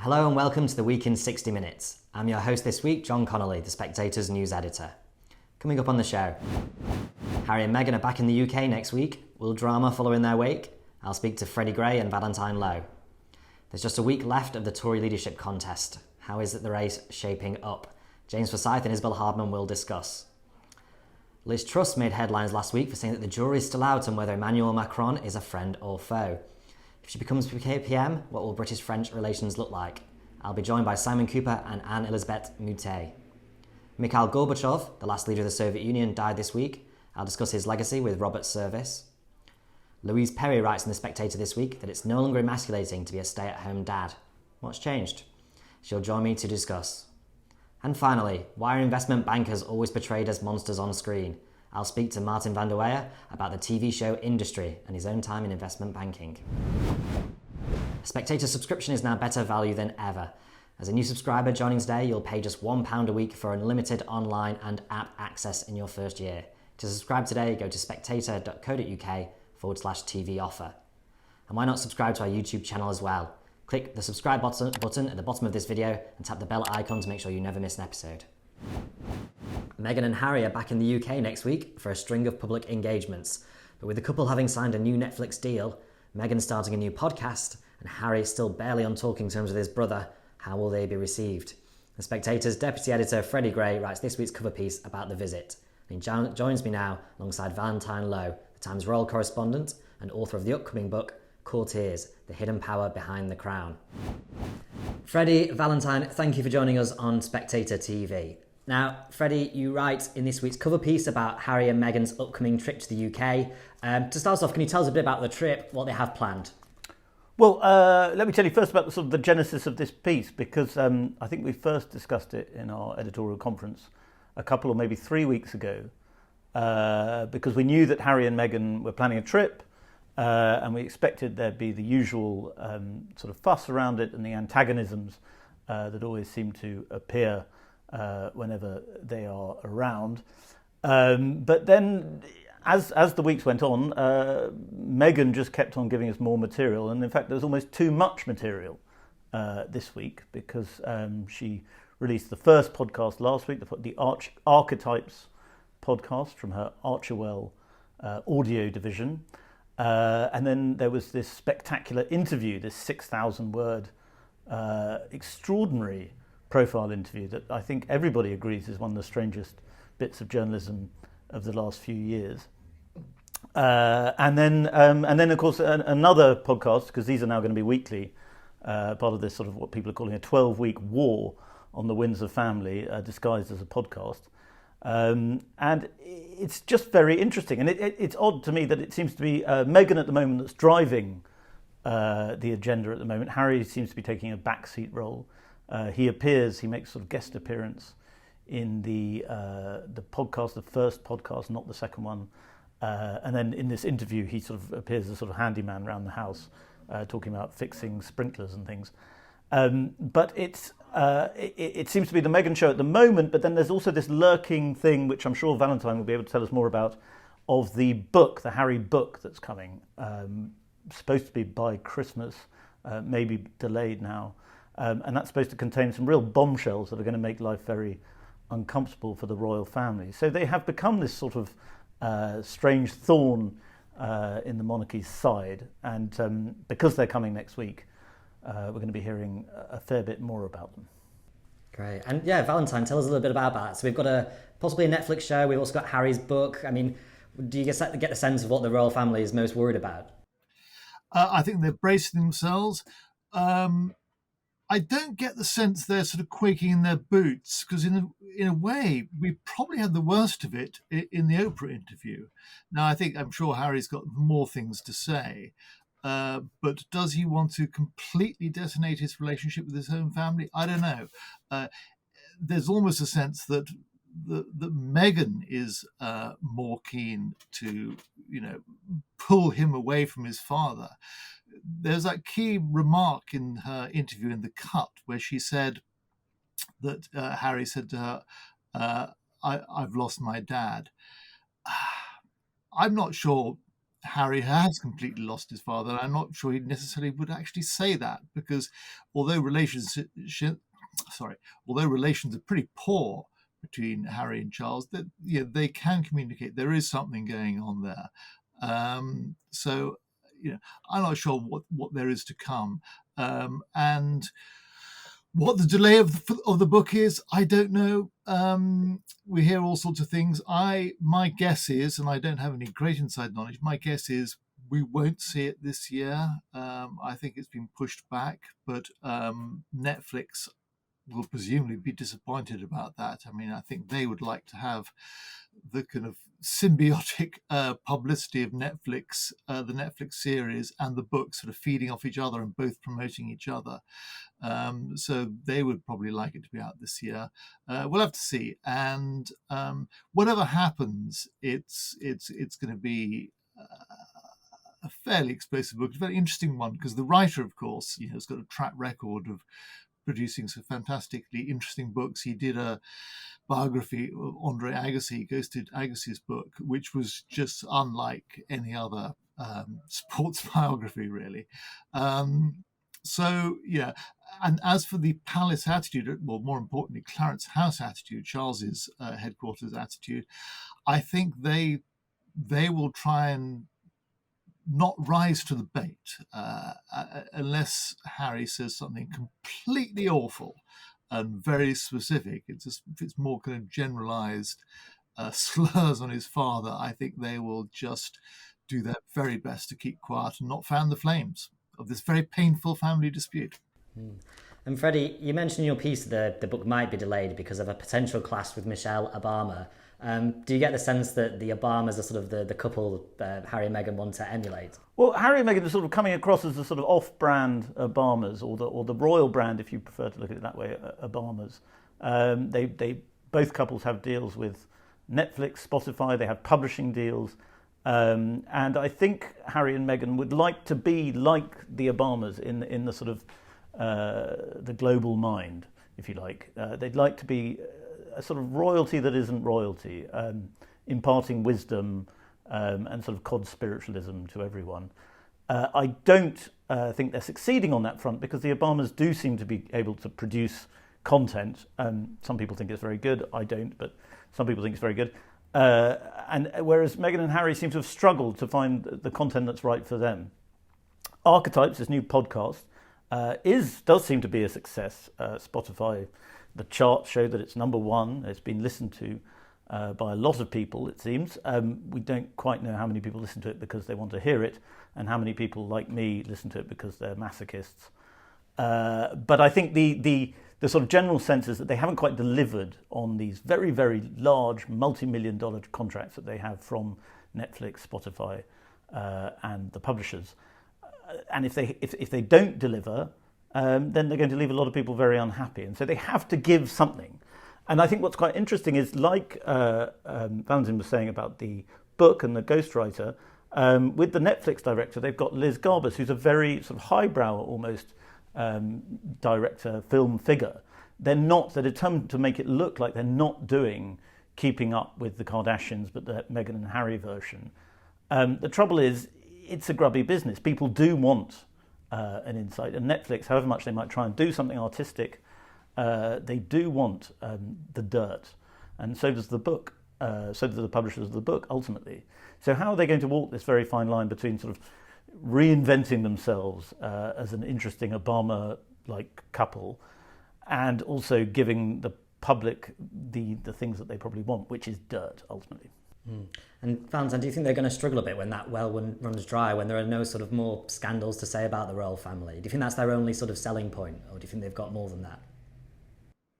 Hello and welcome to the Week in 60 Minutes. I'm your host this week, John Connolly, the Spectator's news editor. Coming up on the show, Harry and Meghan are back in the UK next week. Will drama follow in their wake? I'll speak to Freddy Gray and Valentine Low. There's just a week left of the Tory leadership contest. How is the race shaping up? James Forsyth and Isabel Hardman will discuss. Liz Truss made headlines last week for saying that the jury's still out on whether Emmanuel Macron is a friend or foe. If she becomes PM, what will British-French relations look like? I'll be joined by Simon Kuper and Anne-Elisabeth Moutet. Mikhail Gorbachev, the last leader of the Soviet Union, died this week. I'll discuss his legacy with Robert Service. Louise Perry writes in The Spectator this week that it's no longer emasculating to be a stay-at-home dad. What's changed? She'll join me to discuss. And finally, why are investment bankers always portrayed as monsters on screen? I'll speak to Martin Vander Weyer about the TV show industry and his own time in investment banking. A Spectator subscription is now better value than ever. As a new subscriber joining today, you'll pay just £1 a week for unlimited online and app access in your first year. To subscribe today, go to spectator.co.uk/TV offer. And why not subscribe to our YouTube channel as well? Click the subscribe button at the bottom of this video and tap the bell icon to make sure you never miss an episode. Meghan and Harry are back in the UK next week for a string of public engagements. But with the couple having signed a new Netflix deal, Meghan starting a new podcast, and Harry still barely on talking terms with his brother, how will they be received? The Spectator's deputy editor Freddy Gray writes this week's cover piece about the visit. And he joins me now alongside Valentine Low, the Times royal correspondent and author of the upcoming book, Courtiers, The Hidden Power Behind the Crown. Freddie, Valentine, thank you for joining us on Spectator TV. Now, Freddie, you write in this week's cover piece about Harry and Meghan's upcoming trip to the UK. To start off, can you tell us a bit about the trip, what they have planned? Well, let me tell you first about the genesis of this piece, because I think we first discussed it in our editorial conference a couple or maybe 3 weeks ago, because we knew that Harry and Meghan were planning a trip, and we expected there'd be the usual sort of fuss around it and the antagonisms that always seem to appear whenever they are around. But then, as the weeks went on, Meghan just kept on giving us more material, and in fact there's almost too much material this week, because she released the first podcast last week, the Archetypes podcast from her Archerwell audio division, and then there was this spectacular interview, this 6,000 word extraordinary profile interview that I think everybody agrees is one of the strangest bits of journalism of the last few years. And then of course another podcast, because these are now going to be weekly, part of this sort of what people are calling a 12-week war on the Windsor family, disguised as a podcast. And it's just very interesting. And it's odd to me that it seems to be Meghan at the moment that's driving the agenda at the moment. Harry seems to be taking a backseat role. He makes sort of guest appearance in the podcast, the first podcast, not the second one. And then in this interview, he sort of appears as a sort of handyman around the house, talking about fixing sprinklers and things. But it seems to be the Meghan show at the moment, but then there's also this lurking thing, which I'm sure Valentine will be able to tell us more about, of the book, the Harry book that's coming, supposed to be by Christmas, maybe delayed now. And that's supposed to contain some real bombshells that are going to make life very uncomfortable for the royal family. So they have become this sort of strange thorn in the monarchy's side. And because they're coming next week, we're going to be hearing a fair bit more about them. Great. And yeah, Valentine, tell us a little bit about that. So we've got possibly a Netflix show. We've also got Harry's book. I mean, do you get the sense of what the royal family is most worried about? I think they're bracing themselves. I don't get the sense they're sort of quaking in their boots, because in a way, we probably had the worst of it in the Oprah interview. Now, I'm sure Harry's got more things to say, but does he want to completely detonate his relationship with his own family? I don't know. There's almost a sense that Meghan is more keen to, pull him away from his father. There's that key remark in her interview in The Cut where she said that Harry said to her, I've lost my dad. I'm not sure Harry has completely lost his father. And I'm not sure he necessarily would actually say that, because although relations are pretty poor between Harry and Charles, that they can communicate. There is something going on there. So I'm not sure what there is to come, and what the delay of the book is, I don't know. We hear all sorts of things. My guess is, and I don't have any great inside knowledge, my guess is we won't see it this year. I think it's been pushed back, but Netflix will presumably be disappointed about that. I mean, I think they would like to have the kind of symbiotic publicity of Netflix, the Netflix series and the book sort of feeding off each other and both promoting each other. So they would probably like it to be out this year. We'll have to see. And whatever happens, it's going to be a fairly explosive book. It's a very interesting one because the writer, of course, has got a track record of producing some fantastically interesting books. He did a biography of Andre Agassi, ghosted Agassi's book, which was just unlike any other sports biography, really. So, yeah. And as for the palace attitude, well, more importantly, Clarence House attitude, Charles's headquarters attitude, I think they will try and not rise to the bait unless Harry says something completely awful and very specific. It's more kind of generalized slurs on his father. I think they will just do their very best to keep quiet and not fan the flames of this very painful family dispute. And Freddie, you mentioned in your piece that the book might be delayed because of a potential clash with Michelle Obama. Do you get the sense that the Obamas are sort of the couple Harry and Meghan want to emulate? Well, Harry and Meghan are sort of coming across as the sort of off-brand Obamas, or the royal brand, if you prefer to look at it that way, Obamas. They both couples have deals with Netflix, Spotify. They have publishing deals, and I think Harry and Meghan would like to be like the Obamas in the sort of the global mind, if you like. They'd like to be a sort of royalty that isn't royalty, imparting wisdom and sort of cod spiritualism to everyone. I don't think they're succeeding on that front because the Obamas do seem to be able to produce content. Some people think it's very good. I don't, but some people think it's very good. And whereas Meghan and Harry seem to have struggled to find the content that's right for them. Archetypes, this new podcast, does seem to be a success. Spotify, the charts show that it's number one. It's been listened to by a lot of people, it seems. We don't quite know how many people listen to it because they want to hear it, and how many people, like me, listen to it because they're masochists. But I think the sort of general sense is that they haven't quite delivered on these very, very large, multi-million-dollar contracts that they have from Netflix, Spotify, and the publishers. And if they don't deliver, then they're going to leave a lot of people very unhappy. And so they have to give something. And I think what's quite interesting is, like Valentine was saying about the book and the ghostwriter, with the Netflix director, they've got Liz Garbus, who's a very sort of highbrow almost director, film figure. They're determined to make it look like they're not doing Keeping Up with the Kardashians, but the Meghan and Harry version. The trouble is, it's a grubby business. People do want an insight, and Netflix, however much they might try and do something artistic, they do want the dirt, and so does the book. So do the publishers of the book, ultimately. So how are they going to walk this very fine line between sort of reinventing themselves as an interesting Obama-like couple, and also giving the public the things that they probably want, which is dirt, ultimately? And Valentine, do you think they're going to struggle a bit when that well runs dry, when there are no sort of more scandals to say about the royal family? Do you think that's their only sort of selling point, or do you think they've got more than that?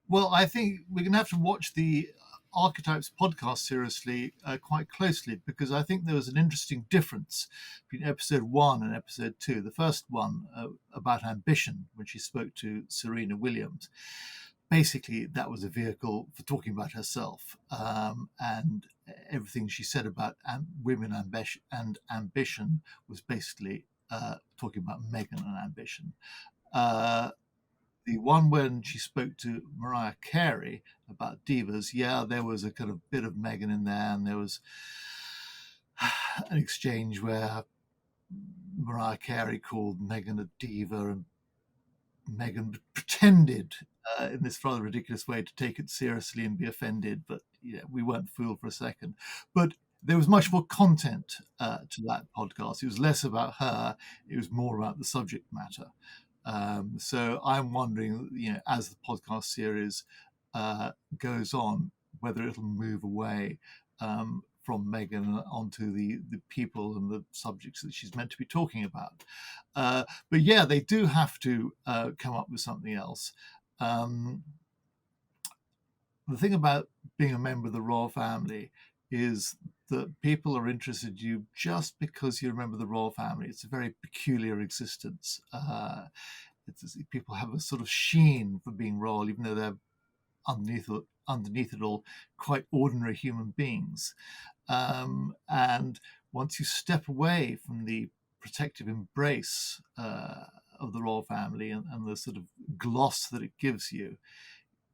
Well, I think we're going to have to watch the Archetypes podcast seriously quite closely, because I think there was an interesting difference between episode 1 and episode 2. The first one about ambition, when she spoke to Serena Williams. Basically, that was a vehicle for talking about herself, and everything she said about women and ambition was basically talking about Meghan and ambition. The one when she spoke to Mariah Carey about divas, there was a kind of bit of Meghan in there, and there was an exchange where Mariah Carey called Meghan a diva, and Meghan pretended in this rather ridiculous way to take it seriously and be offended, but we weren't fooled for a second. But there was much more content to that podcast. It was less about her; it was more about the subject matter. So I'm wondering, as the podcast series goes on, whether it'll move away from Meghan onto the people and the subjects that she's meant to be talking about. But yeah, they do have to come up with something else. The thing about being a member of the royal family is that people are interested in you just because you're a member of the royal family. It's a very peculiar existence. People have a sort of sheen for being royal, even though they're underneath it all quite ordinary human beings. And once you step away from the protective embrace of the royal family and the sort of gloss that it gives you,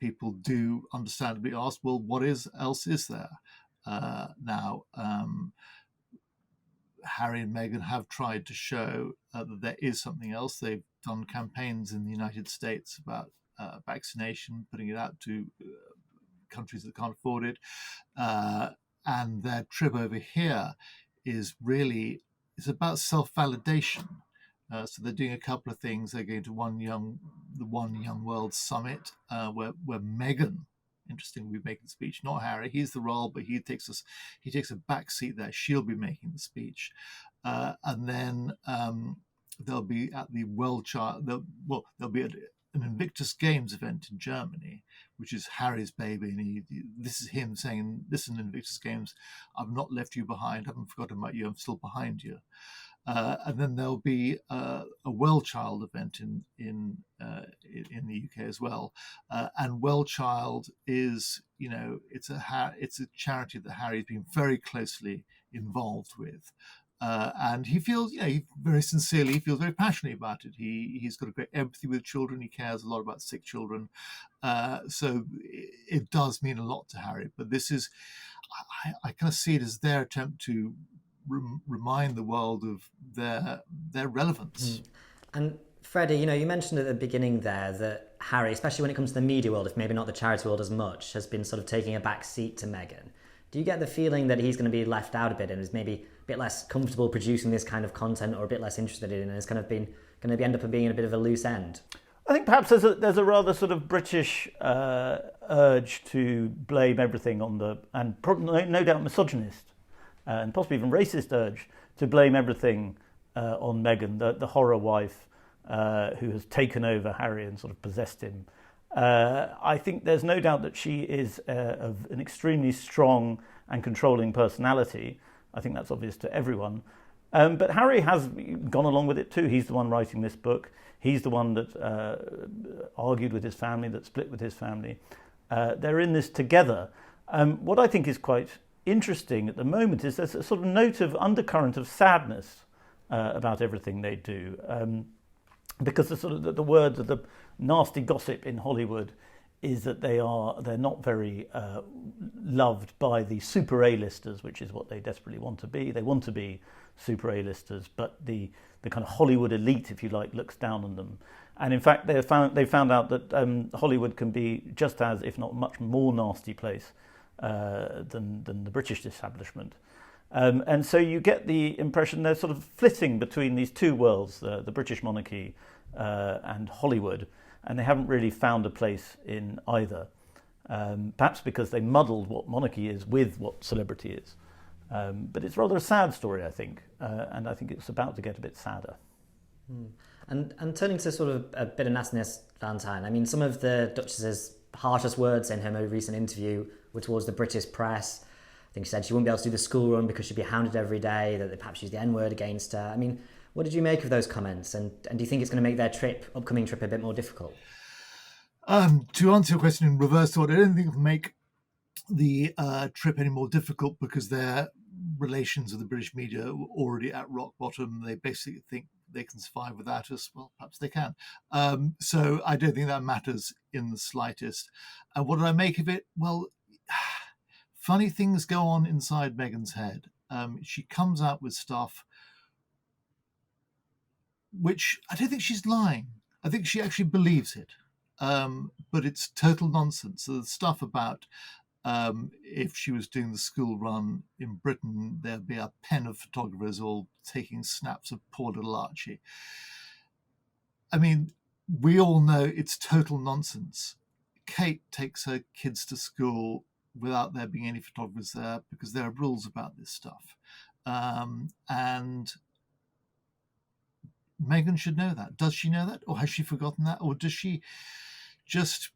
people do understandably ask, well, what else is there? Now, Harry and Meghan have tried to show that there is something else. They've done campaigns in the United States about vaccination, putting it out to countries that can't afford it. And their trip over here is about self-validation. So they're doing a couple of things. They're going to the One Young World Summit, where Meghan, interestingly, will be making the speech, not Harry. He's the royal, but he takes a back seat there. She'll be making the speech, and then they'll be at the they'll be at an Invictus Games event in Germany, which is Harry's baby, and this is him saying, "Listen, Invictus Games, I've not left you behind. I haven't forgotten about you. I'm still behind you." And then there'll be a Well Child event in the UK as well. And Well Child is, it's a charity that Harry's been very closely involved with. And he feels, he very sincerely, he feels very passionately about it. He's got a great empathy with children. He cares a lot about sick children. So it does mean a lot to Harry. But this is, I kind of see it as their attempt to remind the world of their relevance. And Freddie, you mentioned at the beginning there that Harry, especially when it comes to the media world, if maybe not the charity world as much, has been sort of taking a back seat to Meghan. Do you get the feeling that he's going to be left out a bit and is maybe a bit less comfortable producing this kind of content, or a bit less interested in it, and is kind of going to end up being a bit of a loose end? I think perhaps there's a rather sort of British urge to blame everything on no doubt misogynist and possibly even racist urge to blame everything on Meghan, the horror wife who has taken over Harry and sort of possessed him. I think there's no doubt that she is of an extremely strong and controlling personality. I think that's obvious to everyone. But Harry has gone along with it too. He's the one writing this book. He's the one that argued with his family, that split with his family. They're in this together. What I think is quite interesting at the moment is there's a sort of undercurrent of sadness about everything they do. Because the word of the nasty gossip in Hollywood is that they're not very loved by the super A-listers, which is what they desperately want to be. They want to be super A-listers, but the kind of Hollywood elite, if you like, looks down on them. And in fact, they found out that Hollywood can be just as, if not much more nasty place than the British establishment. And so you get the impression they're sort of flitting between these two worlds, the British monarchy and Hollywood, and they haven't really found a place in either. Perhaps because they muddled what monarchy is with what celebrity is. But it's rather a sad story, I think, and I think it's about to get a bit sadder. And turning to sort of a bit of nastiness, Valentine, I mean, some of the Duchess's harshest words in her most recent interview were towards the British press. I think she said she wouldn't be able to do the school run because she'd be hounded every day, that they perhaps used the N-word against her. I mean, what did you make of those comments? And do you think it's going to make their upcoming trip a bit more difficult? To answer your question in reverse order, I don't think it'll make the trip any more difficult because their relations with the British media are already at rock bottom. They basically think they can survive without us. Well, perhaps they can. So I don't think that matters in the slightest. And what did I make of it? Well, funny things go on inside Meghan's head. She comes out with stuff which I don't think she's lying. I think she actually believes it. But it's total nonsense. So the stuff about if she was doing the school run in Britain, there'd be a pen of photographers all taking snaps of poor little Archie. I mean, we all know it's total nonsense. Kate takes her kids to school without there being any photographers there because there are rules about this stuff. And Meghan should know that. Does she know that? Or has she forgotten that? Or does she just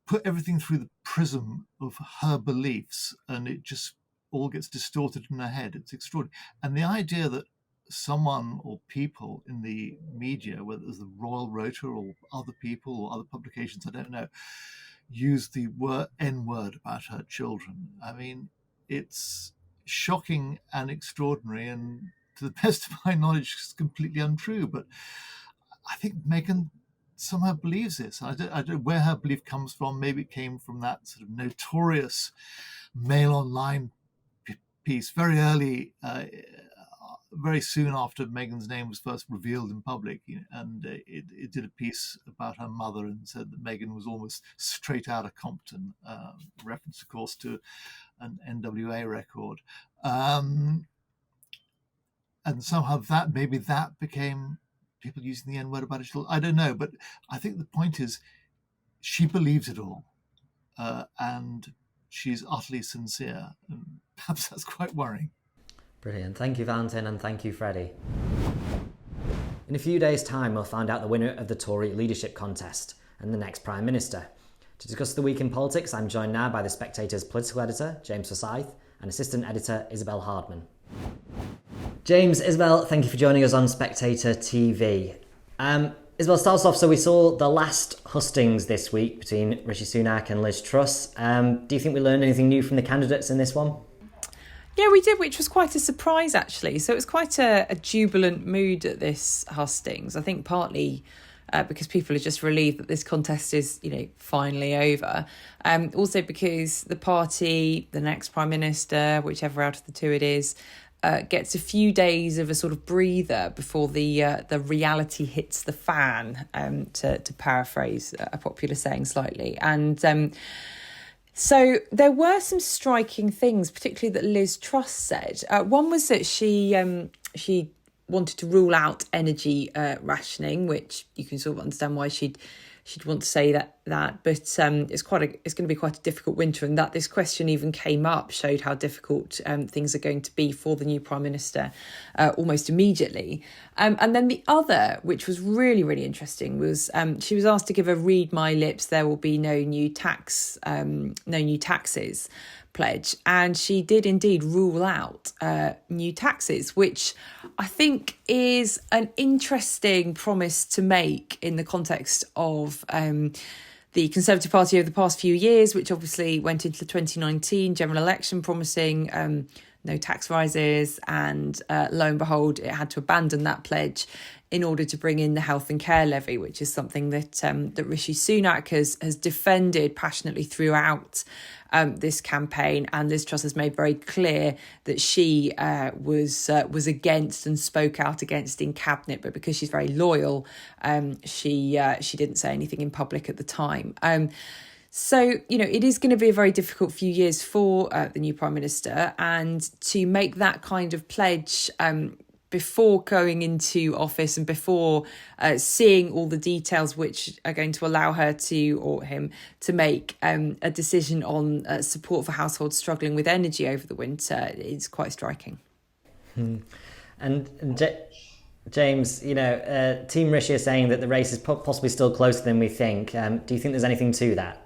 put everything through the prism of her beliefs and it just all gets distorted in her head? It's extraordinary. And the idea that someone or people in the media, whether it's the Royal Rota or other people or other publications, I don't know, use the N-word about her children. I mean, it's shocking and extraordinary, and to the best of my knowledge, it's completely untrue. But I think Meghan somehow believes this. I don't know where her belief comes from. Maybe it came from that sort of notorious Mail Online piece very early, very soon after Meghan's name was first revealed in public, and it did a piece about her mother and said that Meghan was almost straight out of Compton, reference, of course, to an NWA record. And somehow that became people using the N-word about it. I don't know, but I think the point is she believes it all, and she's utterly sincere. And perhaps that's quite worrying. Brilliant. Thank you, Valentine, and thank you, Freddy. In a few days' time, we'll find out the winner of the Tory leadership contest and the next Prime Minister. To discuss the week in politics, I'm joined now by the Spectator's political editor, James Forsyth, and assistant editor, Isabel Hardman. James, Isabel, thank you for joining us on Spectator TV. Isabel, starts off, so we saw the last hustings this week between Rishi Sunak and Liz Truss. Do you think we learned anything new from the candidates in this one? Yeah, we did, which was quite a surprise, actually. So it was quite a jubilant mood at this hustings. I think partly because people are just relieved that this contest is, finally over. Also because the party, the next Prime Minister, whichever out of the two it is, gets a few days of a sort of breather before the reality hits the fan, to paraphrase a popular saying slightly. And so there were some striking things, particularly that Liz Truss said. One was that she wanted to rule out energy rationing, which you can sort of understand why she'd want to say that. But it's going to be quite a difficult winter, and that this question even came up showed how difficult things are going to be for the new Prime Minister almost immediately. And then the other, which was really, really interesting, was she was asked to give a "read my lips, there will be no new taxes" pledge, and she did indeed rule out new taxes, which I think is an interesting promise to make in the context of the Conservative Party over the past few years, which obviously went into the 2019 general election promising no tax rises, and lo and behold, it had to abandon that pledge in order to bring in the health and care levy, which is something that Rishi Sunak has defended passionately throughout this campaign, and Liz Truss has made very clear that she was against and spoke out against in cabinet, but because she's very loyal, she didn't say anything in public at the time. So, it is going to be a very difficult few years for the new Prime Minister, and to make that kind of pledge before going into office and before seeing all the details which are going to allow her to, or him, to make a decision on support for households struggling with energy over the winter is quite striking. And James, Team Rishi is saying that the race is possibly still closer than we think. Do you think there's anything to that?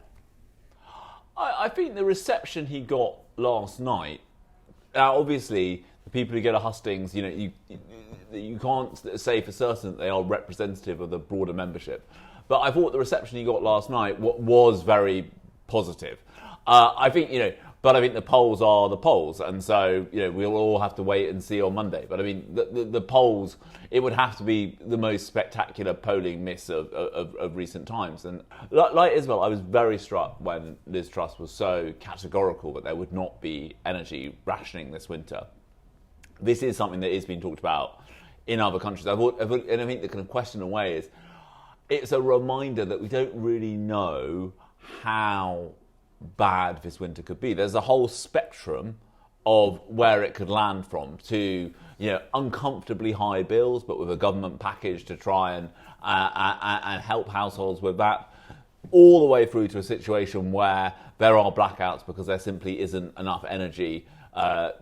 I think the reception he got last night, obviously the people who get a hustings, you can't say for certain that they are representative of the broader membership. But I thought the reception he got last night was very positive. I think the polls are the polls, and so we'll all have to wait and see on Monday. But I mean, the polls, it would have to be the most spectacular polling miss of recent times. And like Isabel, I was very struck when Liz Truss was so categorical that there would not be energy rationing this winter. this is something that is being talked about in other countries. And I think the kind of question in a way is, it's a reminder that we don't really know how bad this winter could be. There's a whole spectrum of where it could land from, to uncomfortably high bills, but with a government package to try and help households with that, all the way through to a situation where there are blackouts because there simply isn't enough energy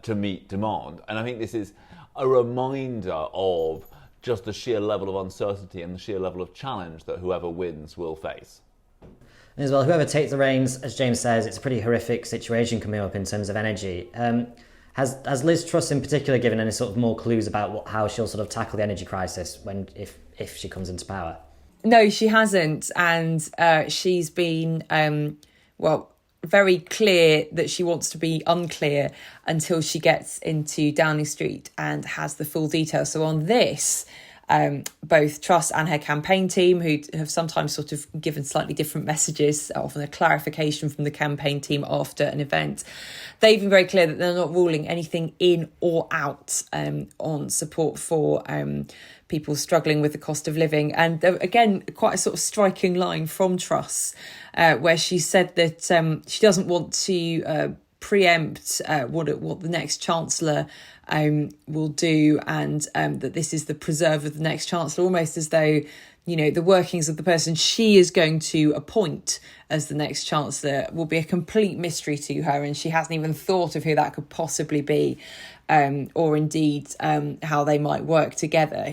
to meet demand. And I think this is a reminder of just the sheer level of uncertainty and the sheer level of challenge that whoever wins will face. As well, whoever takes the reins, as James says, it's a pretty horrific situation coming up in terms of energy. Has Liz Truss in particular given any sort of more clues about how she'll sort of tackle the energy crisis if she comes into power? No, she hasn't. And she's been, very clear that she wants to be unclear until she gets into Downing Street and has the full details. So on this, both Truss and her campaign team, who have sometimes sort of given slightly different messages, often a clarification from the campaign team after an event, they've been very clear that they're not ruling anything in or out on support for people struggling with the cost of living. And again, quite a sort of striking line from Truss, where she said that she doesn't want to preempt what the next Chancellor will do, and that this is the preserve of the next Chancellor, almost as though, the workings of the person she is going to appoint as the next Chancellor will be a complete mystery to her, and she hasn't even thought of who that could possibly be, or indeed how they might work together.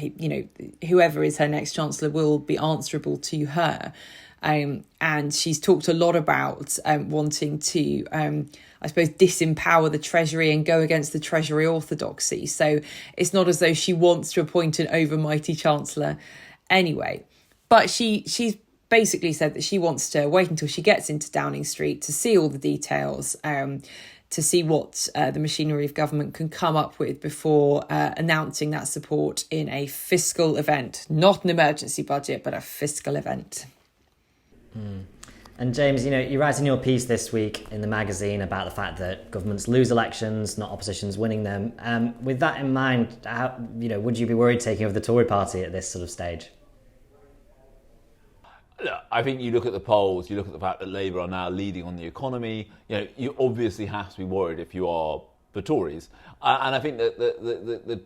Whoever is her next Chancellor will be answerable to her. And she's talked a lot about wanting to, disempower the Treasury and go against the Treasury orthodoxy. So it's not as though she wants to appoint an overmighty Chancellor anyway. But she's basically said that she wants to wait until she gets into Downing Street to see all the details, to see what the machinery of government can come up with before announcing that support in a fiscal event. Not an emergency budget, but a fiscal event. And James, you write in your piece this week in the magazine about the fact that governments lose elections, not oppositions winning them. With that in mind, would you be worried taking over the Tory party at this sort of stage? I think you look at the polls, you look at the fact that Labour are now leading on the economy. You obviously have to be worried if you are the Tories. And I think that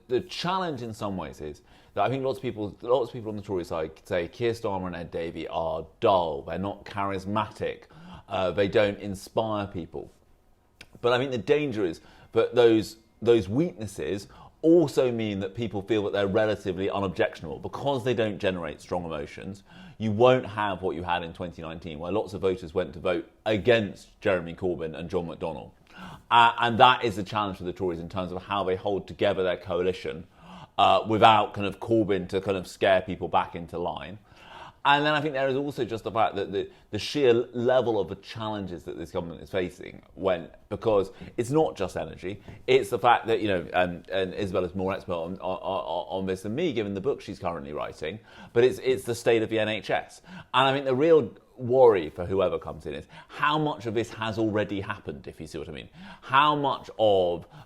the challenge in some ways is that I think lots of people on the Tory side say Keir Starmer and Ed Davey are dull, they're not charismatic, they don't inspire people. But I think the danger is that those weaknesses also mean that people feel that they're relatively unobjectionable because they don't generate strong emotions. You won't have what you had in 2019, where lots of voters went to vote against Jeremy Corbyn and John McDonnell. And that is the challenge for the Tories in terms of how they hold together their coalition without kind of Corbyn to kind of scare people back into line. And then I think there is also just the fact that the sheer level of the challenges that this government is facing, because it's not just energy, it's the fact that, and Isabel is more expert on this than me, given the book she's currently writing, but it's the state of the NHS. And I think the real worry for whoever comes in is how much of this has already happened, if you see what I mean. How much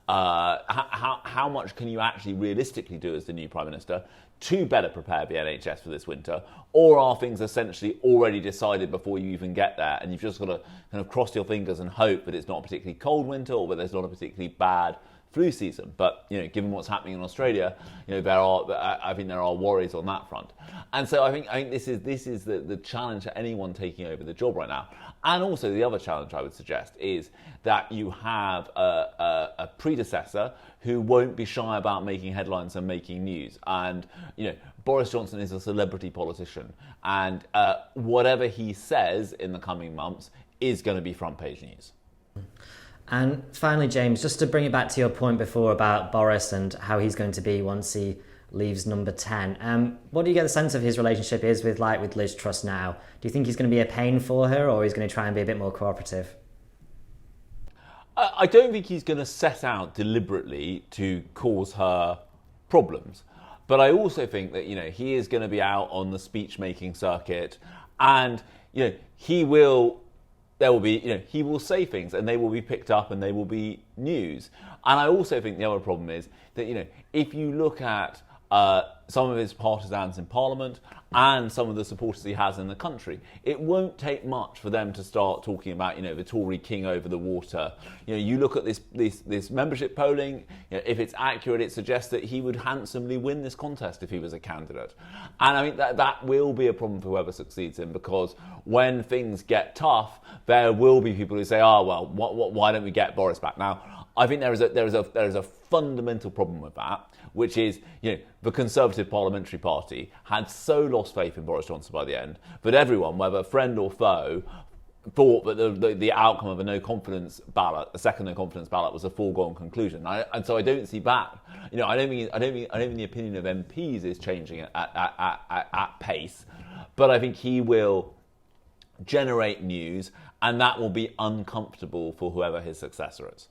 how much can you actually realistically do as the new Prime Minister to better prepare the NHS for this winter? Or are things essentially already decided before you even get there, and you've just got to kind of cross your fingers and hope that it's not a particularly cold winter or that there's not a particularly bad flu season? But given what's happening in Australia, I think there are worries on that front. And so I think this is the challenge for anyone taking over the job right now. And also the other challenge I would suggest is that you have a predecessor who won't be shy about making headlines and making news. And Boris Johnson is a celebrity politician, and whatever he says in the coming months is going to be front page news. And finally, James, just to bring it back to your point before about Boris and how he's going to be once he leaves number 10, what do you get the sense of his relationship is with Liz Truss now? Do you think he's going to be a pain for her, or he's going to try and be a bit more cooperative? I don't think he's going to set out deliberately to cause her problems. But I also think that, he is going to be out on the speech-making circuit, and, he will there will be, he will say things and they will be picked up and they will be news. And I also think the other problem is that, if you look at some of his partisans in Parliament and some of the supporters he has in the country, it won't take much for them to start talking about, the Tory king over the water. You look at this membership polling, if it's accurate, it suggests that he would handsomely win this contest if he was a candidate. And I mean, that will be a problem for whoever succeeds him, because when things get tough, there will be people who say, why don't we get Boris back? Now, I think there is a fundamental problem with that, which is, the Conservative Parliamentary Party had so lost faith in Boris Johnson by the end that everyone, whether friend or foe, thought that the outcome of a no-confidence ballot, a second no-confidence ballot, was a foregone conclusion. And so I don't see that. I don't think the opinion of MPs is changing at pace, but I think he will generate news, and that will be uncomfortable for whoever his successor is.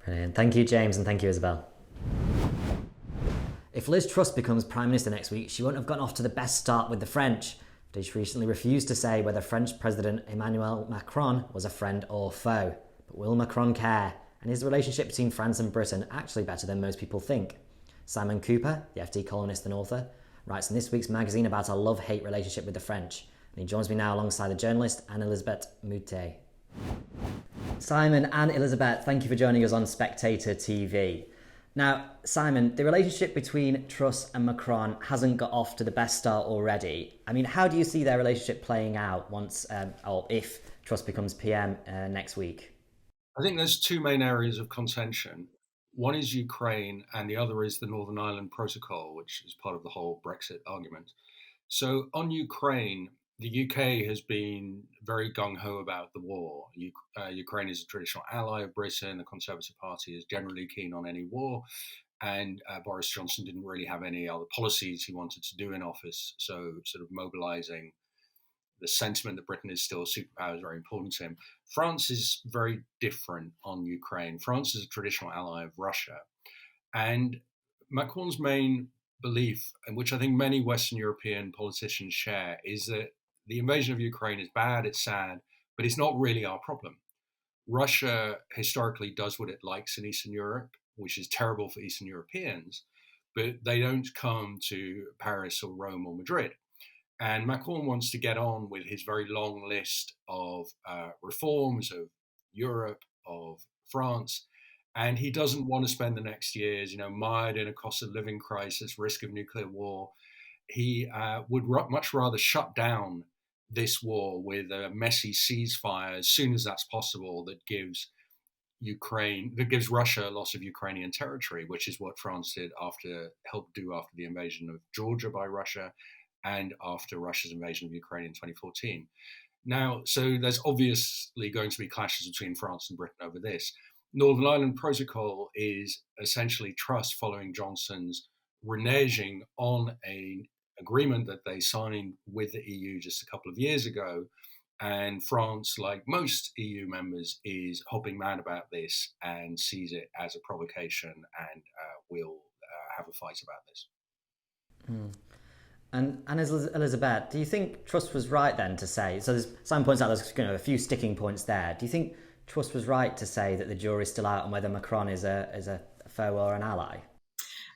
Brilliant. Thank you, James, and thank you, Isabel. If Liz Truss becomes Prime Minister next week, she won't have gotten off to the best start with the French. She recently refused to say whether French President Emmanuel Macron was a friend or foe. But will Macron care? And is the relationship between France and Britain actually better than most people think? Simon Kuper, the FT columnist and author, writes in this week's magazine about a love-hate relationship with the French. And he joins me now alongside the journalist Anne-Elisabeth Moutet. Simon, Anne-Elisabeth, thank you for joining us on Spectator TV. Now, Simon, the relationship between Truss and Macron hasn't got off to the best start already. I mean, how do you see their relationship playing out once, or if Truss becomes PM next week? I think there's two main areas of contention. One is Ukraine, and the other is the Northern Ireland Protocol, which is part of the whole Brexit argument. So on Ukraine, the UK has been very gung-ho about the war. Ukraine is a traditional ally of Britain. The Conservative Party is generally keen on any war. And Boris Johnson didn't really have any other policies he wanted to do in office. So sort of mobilizing the sentiment that Britain is still a superpower is very important to him. France is very different on Ukraine. France is a traditional ally of Russia. And Macron's main belief, and which I think many Western European politicians share, is that the invasion of Ukraine is bad, it's sad, but it's not really our problem. Russia historically does what it likes in Eastern Europe, which is terrible for Eastern Europeans, but they don't come to Paris or Rome or Madrid. And Macron wants to get on with his very long list of reforms of Europe, of France, and he doesn't want to spend the next years, mired in a cost of living crisis, risk of nuclear war. He would much rather shut down this war with a messy ceasefire as soon as that's possible that gives Russia a loss of Ukrainian territory, which is what France helped do after the invasion of Georgia by Russia and after Russia's invasion of Ukraine in 2014. Now, so there's obviously going to be clashes between France and Britain over this. Northern Ireland Protocol is essentially Truss following Johnson's reneging on an agreement that they signed with the EU just a couple of years ago. And France, like most EU members, is hopping mad about this and sees it as a provocation and will have a fight about this. And Elizabeth, do you think Truss was right then to say, so Simon points out there's a few sticking points there. Do you think Truss was right to say that the jury's still out on whether Macron is a foe or an ally?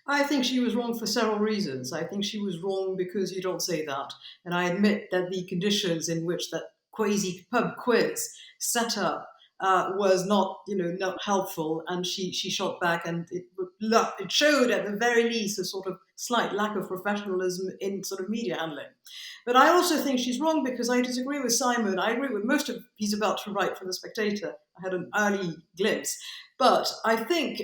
I think she was wrong for several reasons. I think she was wrong because you don't say that. And I admit that the conditions in which that quasi pub quiz set up was not helpful. And she shot back, and it showed at the very least a sort of slight lack of professionalism in sort of media handling. But I also think she's wrong because I disagree with Simon. I agree with most of he's about to write for the Spectator. I had an early glimpse. But I think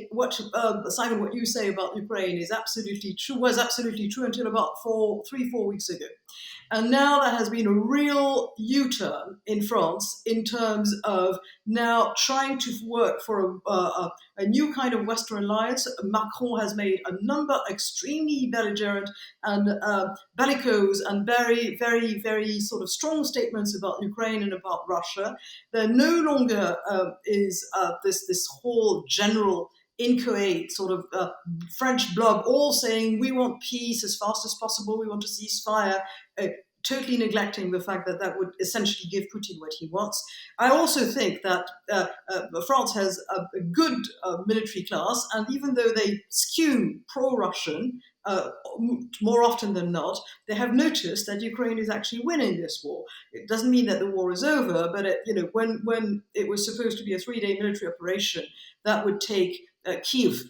Simon, what you say about Ukraine is absolutely true, was absolutely true until about 4 weeks ago. And now there has been a real U-turn in France in terms of now trying to work for a new kind of Western alliance. Macron has made a number extremely belligerent and bellicose and very, very, very sort of strong statements about Ukraine and about Russia. There no longer is this whole general inchoate sort of French blob all saying we want peace as fast as possible, we want to cease fire. totally neglecting the fact that that would essentially give Putin what he wants. I also think that France has a good military class, and even though they skew pro-Russian more often than not, they have noticed that Ukraine is actually winning this war. It doesn't mean that the war is over, but when it was supposed to be a 3-day military operation that would take Kiev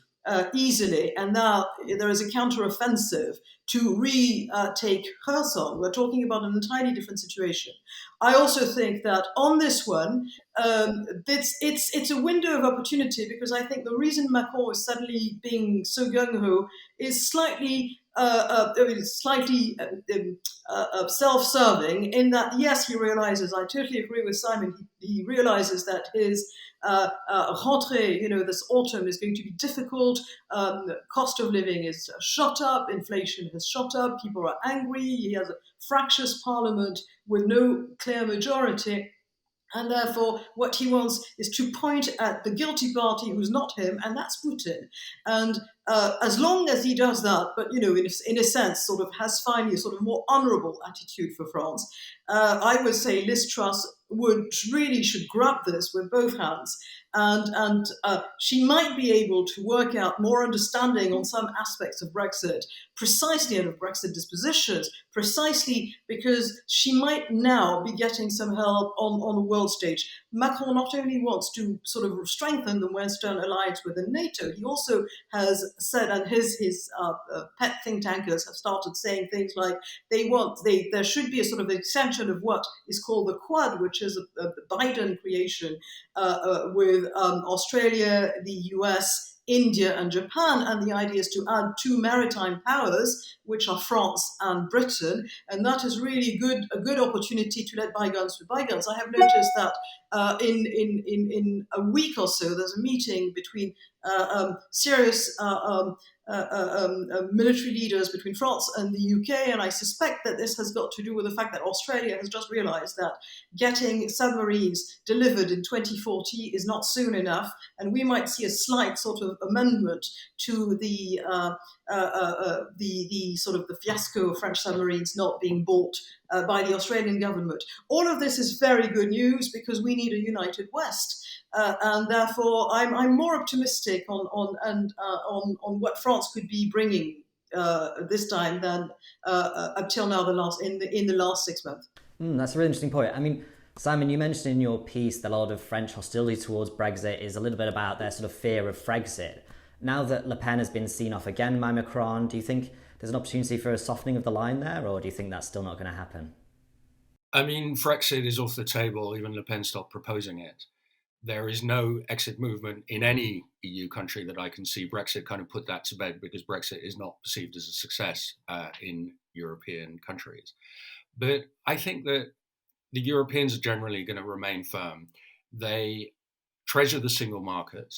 easily, and now there is a counter-offensive to retake Kherson. We're talking about an entirely different situation. I also think that on this one, it's a window of opportunity, because I think the reason Macron is suddenly being so gung-ho is slightly self-serving, in that, yes, he realizes, I totally agree with Simon, he realizes that his rentrée, this autumn is going to be difficult. Cost of living is shot up, inflation has shot up, people are angry, he has a fractious parliament with no clear majority. And therefore, what he wants is to point at the guilty party who's not him, and that's Putin. And as long as he does that, but in a sense, sort of has finally a sort of more honourable attitude for France, I would say Liz Truss should grab this with both hands, and she might be able to work out more understanding on some aspects of Brexit, precisely out of Brexit dispositions, precisely because she might now be getting some help on the world stage. Macron not only wants to sort of strengthen the Western alliance within NATO, he also has said, and his pet think tankers have started saying things like there should be a sort of extension of what is called the Quad, which is a Biden creation with Australia, the US, India and Japan, and the idea is to add 2 maritime powers, which are France and Britain, and that is really a good opportunity to let bygones be bygones. I have noticed that in a week or so, there's a meeting between serious military leaders between France and the UK, and I suspect that this has got to do with the fact that Australia has just realized that getting submarines delivered in 2040 is not soon enough, and we might see a slight sort of amendment to the sort of the fiasco of French submarines not being bought by the Australian government. All of this is very good news, because we need a united West. And therefore, I'm more optimistic on what France could be bringing this time than up till now. In the last 6 months. That's a really interesting point. I mean, Simon, you mentioned in your piece that a lot of French hostility towards Brexit is a little bit about their sort of fear of Frexit. Now that Le Pen has been seen off again by Macron, do you think there's an opportunity for a softening of the line there, or do you think that's still not going to happen? I mean, Frexit is off the table. Even Le Pen stopped proposing it. There is no exit movement in any EU country that I can see. Brexit kind of put that to bed, because Brexit is not perceived as a success in European countries. But I think that the Europeans are generally going to remain firm. They treasure the single market,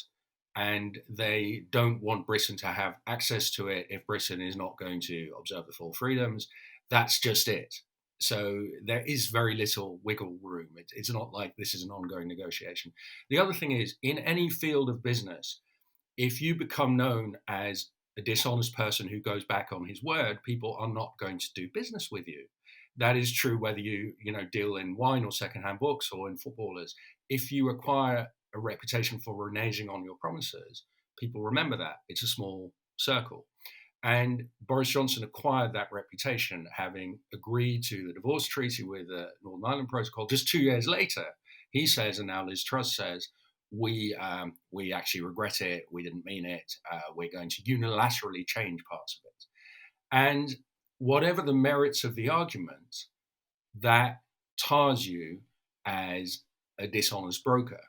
and they don't want Britain to have access to it if Britain is not going to observe the full freedoms. That's just it. So there is very little wiggle room. It's not like this is an ongoing negotiation. The other thing is, in any field of business, if you become known as a dishonest person who goes back on his word, people are not going to do business with you. That is true whether you deal in wine or secondhand books or in footballers. If you acquire a reputation for reneging on your promises, people remember that. It's a small circle. And Boris Johnson acquired that reputation, having agreed to the divorce treaty with the Northern Ireland Protocol. Just 2 years later, he says, and now Liz Truss says, we actually regret it. We didn't mean it. We're going to unilaterally change parts of it. And whatever the merits of the argument, that tars you as a dishonest broker.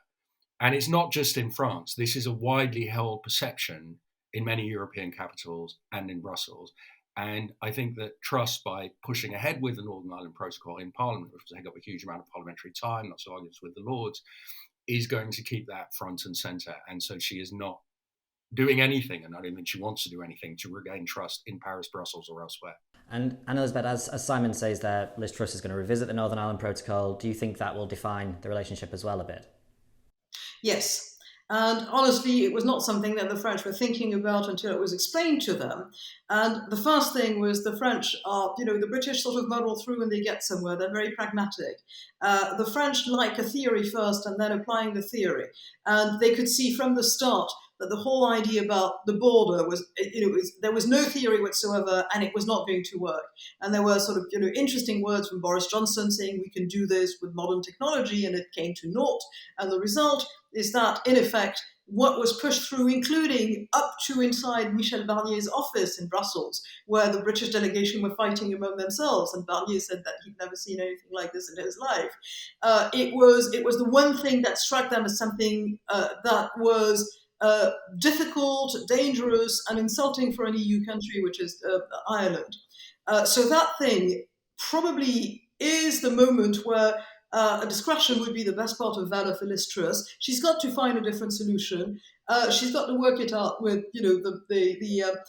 And it's not just in France. This is a widely held perception in many European capitals and in Brussels. And I think that Truss, by pushing ahead with the Northern Ireland Protocol in Parliament, which will take up a huge amount of parliamentary time, not so arguments with the Lords, is going to keep that front and centre. And so she is not doing anything, and I don't think she wants to do anything, to regain trust in Paris, Brussels or elsewhere. And Anne-Elisabeth, as Simon says there, Liz Truss is going to revisit the Northern Ireland Protocol. Do you think that will define the relationship as well a bit? Yes. And honestly, it was not something that the French were thinking about until it was explained to them. And the first thing was the French are, the British sort of muddle through and they get somewhere. They're very pragmatic. The French like a theory first and then applying the theory. And they could see from the start that the whole idea about the border was, there was no theory whatsoever and it was not going to work. And there were sort of, interesting words from Boris Johnson saying we can do this with modern technology, and it came to naught. And the result is that, in effect, what was pushed through, including up to inside Michel Barnier's office in Brussels, where the British delegation were fighting among themselves, and Barnier said that he'd never seen anything like this in his life. It was the one thing that struck them as something that was difficult, dangerous, and insulting for an EU country, which is Ireland. So that thing probably is the moment where a discretion would be the best part of valor for Liz Truss. She's got to find a different solution. She's got to work it out with, the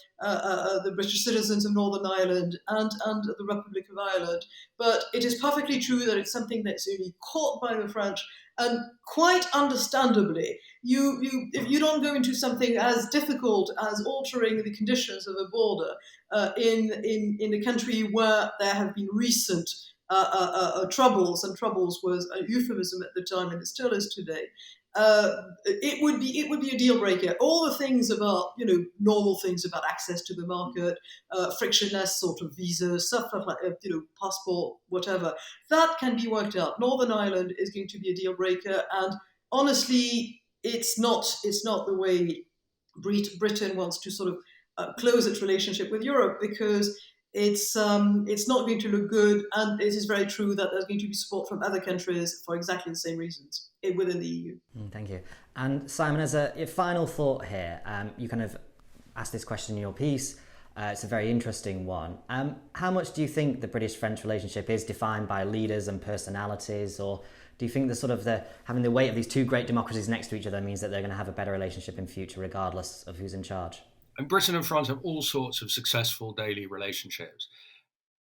British citizens of Northern Ireland and the Republic of Ireland. But it is perfectly true that it's something that's only caught by the French, and quite understandably, if you don't go into something as difficult as altering the conditions of a border in a country where there have been recent troubles, and troubles was a euphemism at the time, and it still is today. It would be a deal breaker. All the things about normal things about access to the market, frictionless sort of visas, stuff like passport, whatever, that can be worked out. Northern Ireland is going to be a deal breaker, and honestly, it's not the way Britain wants to sort of close its relationship with Europe, because it's not going to look good, and it is very true that there's going to be support from other countries for exactly the same reasons within the EU. Thank you. And Simon, as a final thought here, you kind of asked this question in your piece. It's a very interesting one. How much do you think the British-French relationship is defined by leaders and personalities, or do you think having the weight of these two great democracies next to each other means that they're going to have a better relationship in future, regardless of who's in charge? And Britain and France have all sorts of successful daily relationships.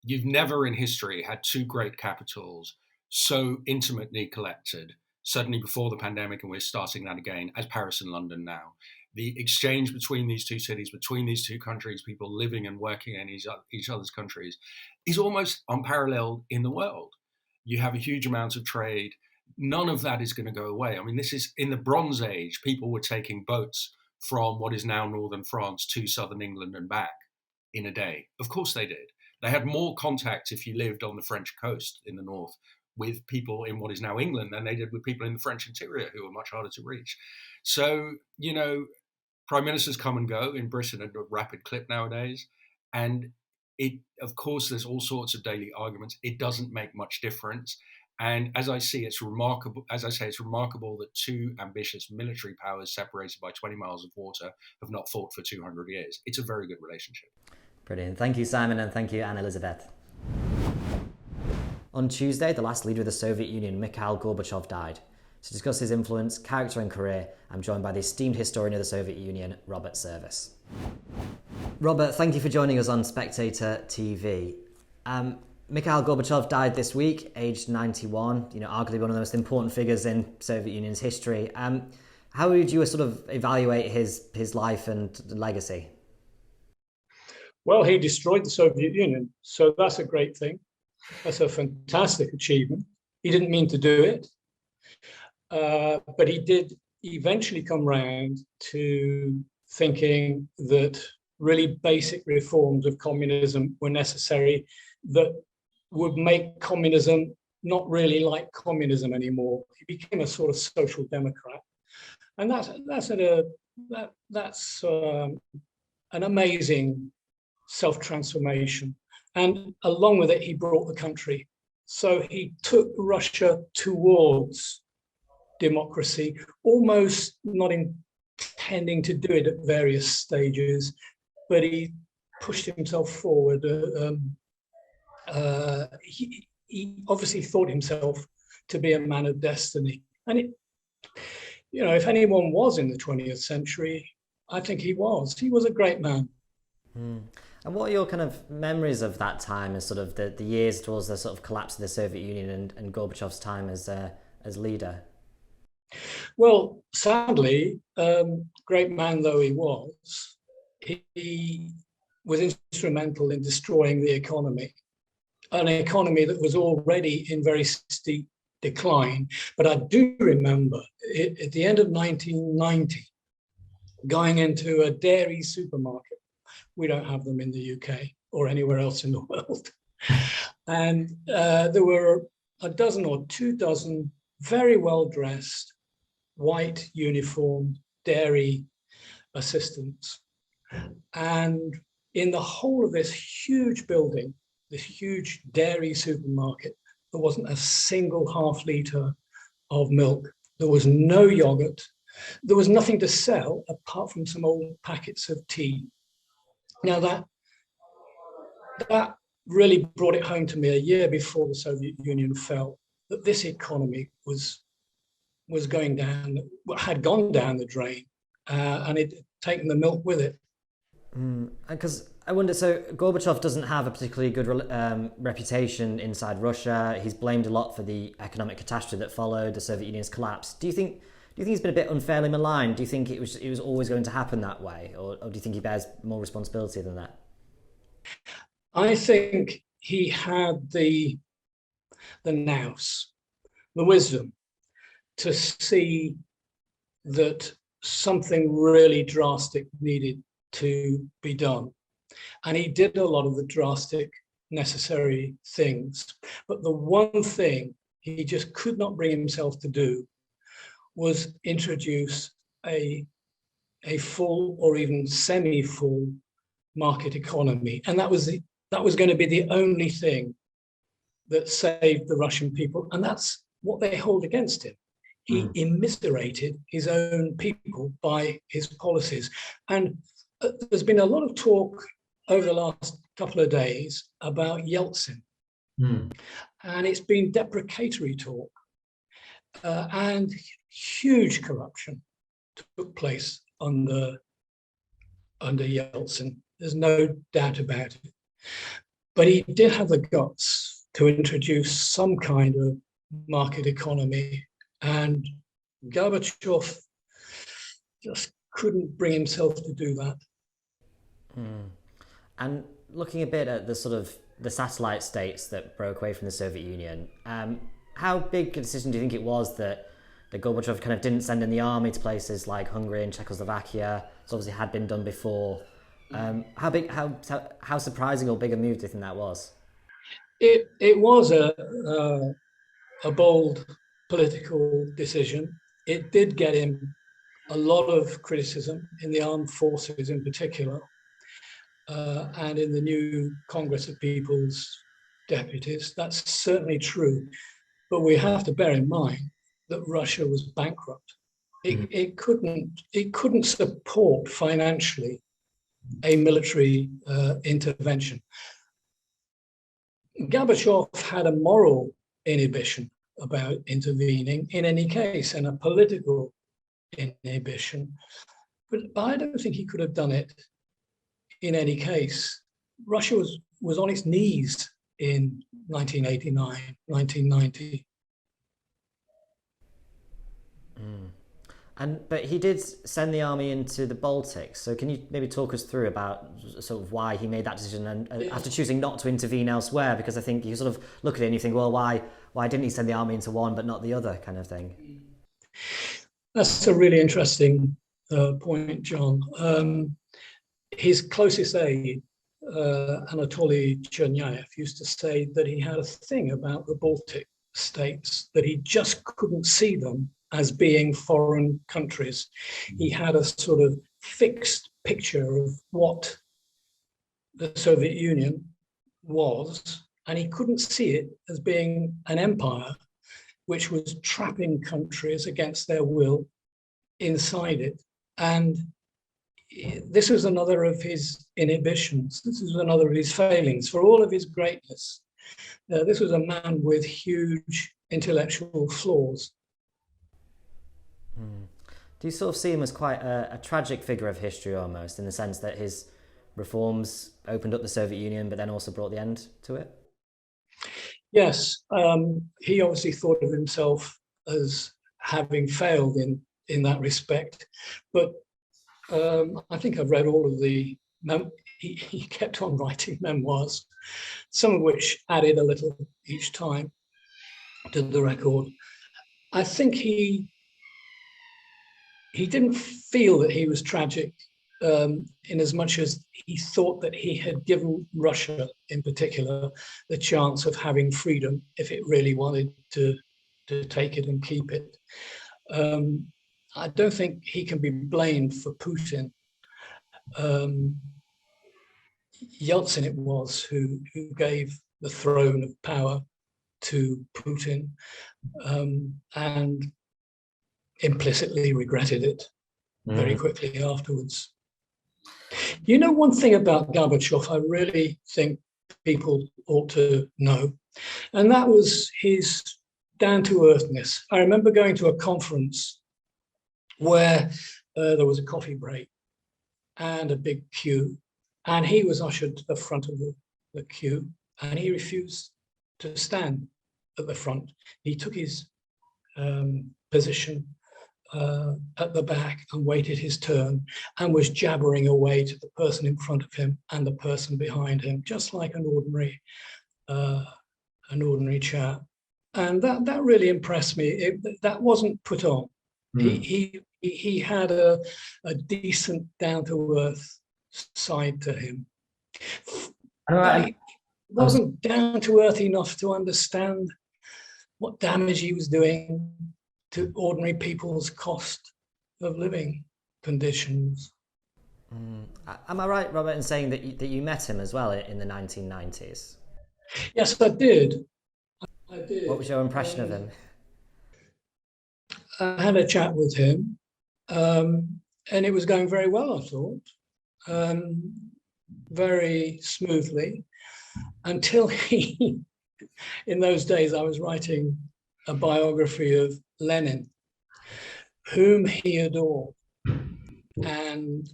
You've never in history had two great capitals so intimately connected, certainly before the pandemic, and we're starting that again, as Paris and London now. The exchange between these two cities, between these two countries, people living and working in each other's countries, is almost unparalleled in the world. You have a huge amount of trade. None of that is going to go away. I mean, this is in the Bronze Age, people were taking boats from what is now northern France to southern England and back in a day. Of course they did. They had more contact if you lived on the French coast in the north with people in what is now England than they did with people in the French interior, who were much harder to reach. So, prime ministers come and go in Britain at a rapid clip nowadays. And of course, there's all sorts of daily arguments. It doesn't make much difference. And as I say, it's remarkable that two ambitious military powers separated by 20 miles of water have not fought for 200 years. It's a very good relationship. Brilliant. Thank you, Simon, and thank you, Anne-Elisabeth. On Tuesday, the last leader of the Soviet Union, Mikhail Gorbachev, died. To discuss his influence, character and career, I'm joined by the esteemed historian of the Soviet Union, Robert Service. Robert, thank you for joining us on Spectator TV. Mikhail Gorbachev died this week, aged 91, arguably one of the most important figures in Soviet Union's history. How would you sort of evaluate his life and legacy? Well, he destroyed the Soviet Union, so that's a great thing. That's a fantastic achievement. He didn't mean to do it, but he did eventually come round to thinking that really basic reforms of communism were necessary that would make communism not really like communism anymore. He became a sort of social democrat, and that's an amazing self-transformation. And along with it, he brought the country. So he took Russia towards democracy, almost not intending to do it at various stages, but he pushed himself forward. He obviously thought himself to be a man of destiny. And if anyone was in the 20th century, I think he was. He was a great man. And what are your kind of memories of that time as sort of the years towards the sort of collapse of the Soviet Union and Gorbachev's time as leader? Well, sadly, great man though he was instrumental in destroying the economy, an economy that was already in very steep decline. But I do remember at the end of 1990, going into a dairy supermarket. We don't have them in the UK or anywhere else in the world. And there were a dozen or 24 very well-dressed, white uniformed dairy assistants. And in the whole of this huge building, this huge dairy supermarket, there wasn't a single half litre of milk. There was no yogurt. There was nothing to sell apart from some old packets of tea. Now that really brought it home to me a year before the Soviet Union fell, that this economy was going down, had gone down the drain, and it had taken the milk with it. Because I wonder, so Gorbachev doesn't have a particularly good reputation inside Russia. He's blamed a lot for the economic catastrophe that followed the Soviet Union's collapse. Do you think he's been a bit unfairly maligned? Do you think it was always going to happen that way, or do you think he bears more responsibility than that? I think he had the nous, the wisdom to see that something really drastic needed to be done. And he did a lot of the drastic necessary things. But the one thing he just could not bring himself to do was introduce a full or even semi-full market economy. And that was going to be the only thing that saved the Russian people. And that's what they hold against him. He immiserated his own people by his policies. And there's been a lot of talk over the last couple of days about Yeltsin. And it's been deprecatory talk. And huge corruption took place under Yeltsin. There's no doubt about it. But he did have the guts to introduce some kind of market economy. And Gorbachev just couldn't bring himself to do that. And looking a bit at the sort of the satellite states that broke away from the Soviet Union, how big a decision do you think it was that Gorbachev kind of didn't send in the army to places like Hungary and Czechoslovakia? It obviously had been done before. How surprising or big a move do you think that was? It was a bold political decision. It did get him a lot of criticism in the armed forces in particular, and in the new Congress of People's Deputies. That's certainly true. But we have to bear in mind that Russia was bankrupt. It couldn't support financially a military intervention. Gorbachev had a moral inhibition about intervening in any case, and a political inhibition, but I don't think he could have done it in any case. Russia was on its knees in 1989, 1990. But he did send the army into the Baltics. So can you maybe talk us through about sort of why he made that decision, and after choosing not to intervene elsewhere? Because I think you sort of look at it and you think, well, why didn't he send the army into one but not the other, kind of thing? That's a really interesting point, John. His closest aide, Anatoly Chernyayev, used to say that he had a thing about the Baltic states, that he just couldn't see them as being foreign countries. He had a sort of fixed picture of what the Soviet Union was, and he couldn't see it as being an empire which was trapping countries against their will inside it. And this was another of his inhibitions. This was another of his failings. For all of his greatness, this was a man with huge intellectual flaws. Do you sort of see him as quite a tragic figure of history almost, in the sense that his reforms opened up the Soviet Union but then also brought the end to it? Yes, he obviously thought of himself as having failed in that respect. But I think I've read all of the, he kept on writing memoirs, some of which added a little each time to the record. I think he didn't feel that he was tragic in as much as he thought that he had given Russia in particular the chance of having freedom if it really wanted to take it and keep it. I don't think he can be blamed for Putin. Yeltsin it was who gave the throne of power to Putin and implicitly regretted it very quickly afterwards. You know, one thing about Gorbachev I really think people ought to know, and that was his down-to-earthness. I remember going to a conference where there was a coffee break and a big queue, and he was ushered to the front of the queue, and he refused to stand at the front. He took his position at the back and waited his turn and was jabbering away to the person in front of him and the person behind him, just like an ordinary chap. And that really impressed me. That wasn't put on. He had a decent, down-to-earth side to him. He wasn't down-to-earth enough to understand what damage he was doing to ordinary people's cost of living conditions. Am I right, Robert, in saying that you met him as well in the 1990s? Yes, I did. What was your impression of him? I had a chat with him, and it was going very well, I thought, very smoothly, until he, in those days, I was writing a biography of Lenin, whom he adored. And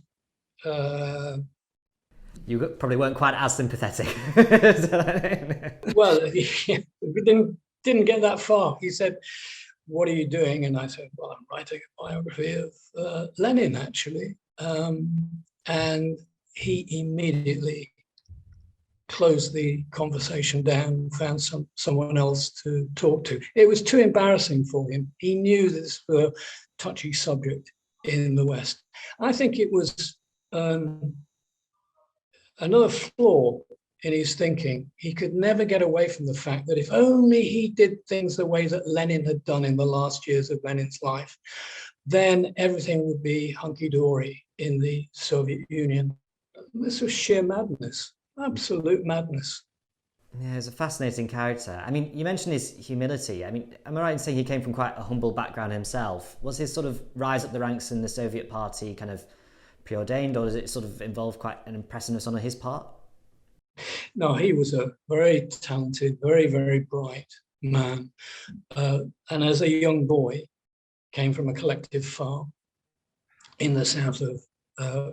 you probably weren't quite as sympathetic. Well, we didn't get that far. He said, "What are you doing?" And I said, "Well, I'm writing a biography of Lenin, actually." And he immediately closed the conversation down and found someone else to talk to. It was too embarrassing for him. He knew this was a touchy subject in the West. I think it was another flaw in his thinking. He could never get away from the fact that if only he did things the way that Lenin had done in the last years of Lenin's life, then everything would be hunky-dory in the Soviet Union. This was sheer madness. Absolute madness. Yeah, he's a fascinating character. I mean, you mentioned his humility. I mean, am I right in saying he came from quite a humble background himself? Was his sort of rise up the ranks in the Soviet Party kind of preordained, or does it sort of involve quite an impressiveness on his part? No, he was a very talented, very, very bright man. And as a young boy, came from a collective farm in the south of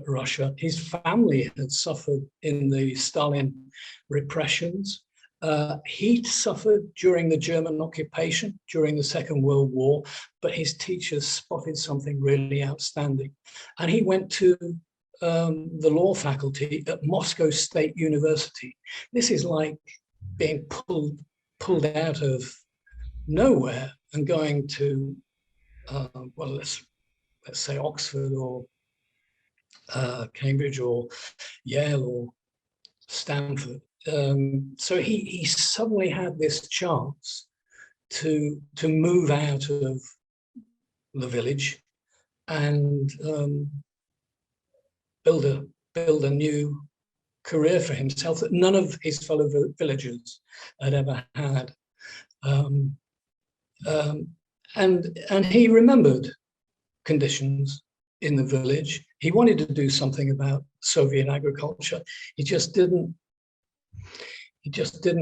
Russia. His family had suffered in the Stalin repressions. He suffered during the German occupation, during the Second World War, but his teachers spotted something really outstanding. And he went to the law faculty at Moscow State University. This is like being pulled out of nowhere and going to, well, let's say Oxford or Cambridge or Yale or Stanford. So he suddenly had this chance to move out of the village and build a new career for himself that none of his fellow villagers had ever had. And he remembered conditions in the village. He wanted to do something about Soviet agriculture. He just didn't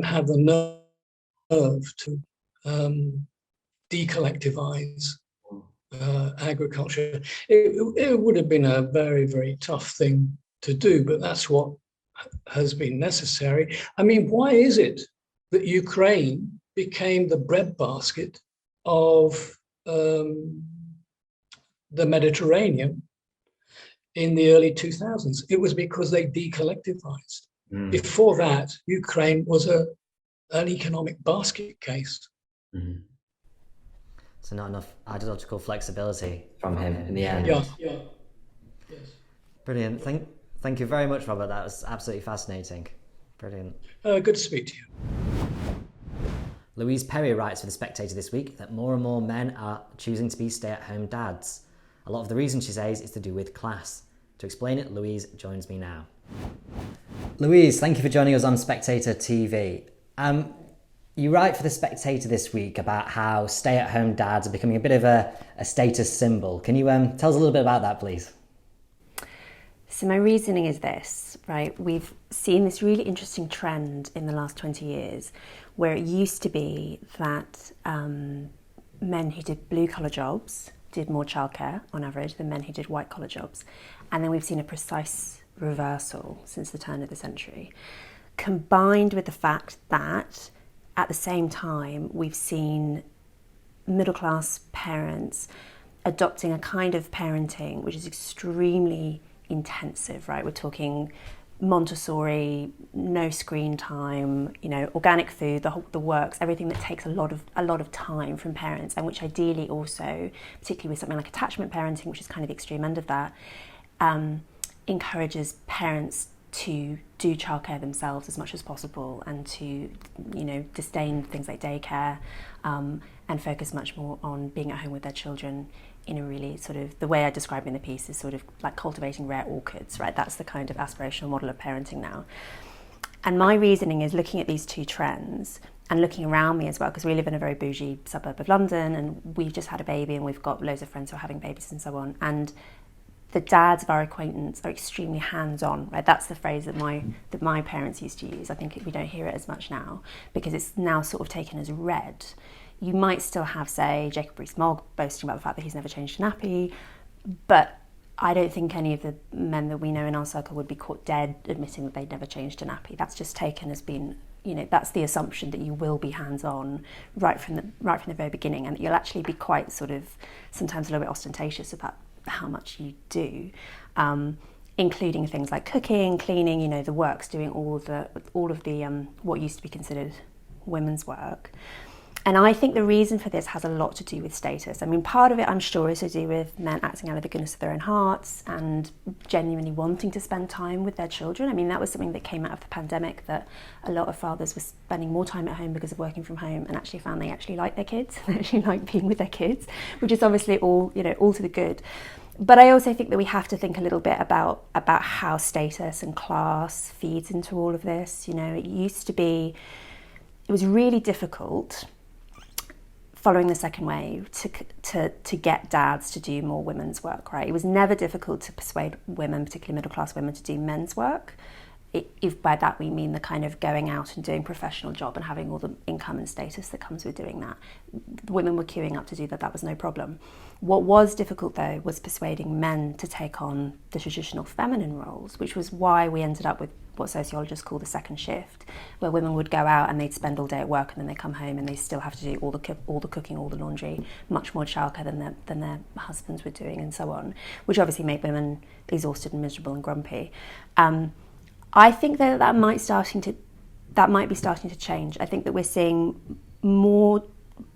have the nerve to decollectivize agriculture. It would have been a very, very tough thing to do, but that's what has been necessary. I mean, why is it that Ukraine became the breadbasket of the Mediterranean in the early 2000s. It was because they decollectivized. Before that, Ukraine was an economic basket case. So not enough ideological flexibility from him in the end. Yes. Brilliant. Thank you very much, Robert. That was absolutely fascinating. Brilliant. Good to speak to you. Louise Perry writes for The Spectator this week that more and more men are choosing to be stay-at-home dads. A lot of the reason, she says, is to do with class. To explain it, Louise joins me now. Louise, thank you for joining us on Spectator TV. You write for The Spectator this week about how stay-at-home dads are becoming a bit of a status symbol. Can you tell us a little bit about that, please? So my reasoning is this, right? We've seen this really interesting trend in the last 20 years where it used to be that men who did blue-collar jobs did more childcare on average than men who did white-collar jobs. And then we've seen a precise reversal since the turn of the century, combined with the fact that at the same time we've seen middle-class parents adopting a kind of parenting which is extremely intensive, right? We're talking Montessori, no screen time, organic food, the works, everything that takes a lot of time from parents, and which ideally also, particularly with something like attachment parenting, which is kind of the extreme end of that, encourages parents to do childcare themselves as much as possible and to, disdain things like daycare and focus much more on being at home with their children in a really sort of, the way I describe in the piece is sort of like cultivating rare orchids, right? That's the kind of aspirational model of parenting now. And my reasoning is looking at these two trends and looking around me as well, because we live in a very bougie suburb of London and we've just had a baby and we've got loads of friends who are having babies and so on. And the dads of our acquaintance are extremely hands-on, right? That's the phrase that my parents used to use. I think we don't hear it as much now because it's now sort of taken as read. You might still have, say, Jacob Rees-Mogg boasting about the fact that he's never changed a nappy, but I don't think any of the men that we know in our circle would be caught dead admitting that they'd never changed a nappy. That's just taken as being, that's the assumption that you will be hands-on right from the very beginning, and that you'll actually be quite sort of sometimes a little bit ostentatious about how much you do, including things like cooking, cleaning, the works, doing all of the what used to be considered women's work. And I think the reason for this has a lot to do with status. I mean, part of it, I'm sure, is to do with men acting out of the goodness of their own hearts and genuinely wanting to spend time with their children. I mean, that was something that came out of the pandemic, that a lot of fathers were spending more time at home because of working from home and actually found they actually liked their kids, they actually liked being with their kids, which is obviously all to the good. But I also think that we have to think a little bit about how status and class feeds into all of this. It was really difficult following the second wave to get dads to do more women's work, right? It was never difficult to persuade women, particularly middle-class women, to do men's work. If by that we mean the kind of going out and doing professional job and having all the income and status that comes with doing that. Women were queuing up to do that, that was no problem. What was difficult though was persuading men to take on the traditional feminine roles, which was why we ended up with what sociologists call the second shift, where women would go out and they'd spend all day at work and then they come home and they still have to do all the cooking, all the laundry, much more childcare than their husbands were doing, and so on, which obviously made women exhausted and miserable and grumpy. I think that might be starting to change. I think that we're seeing more.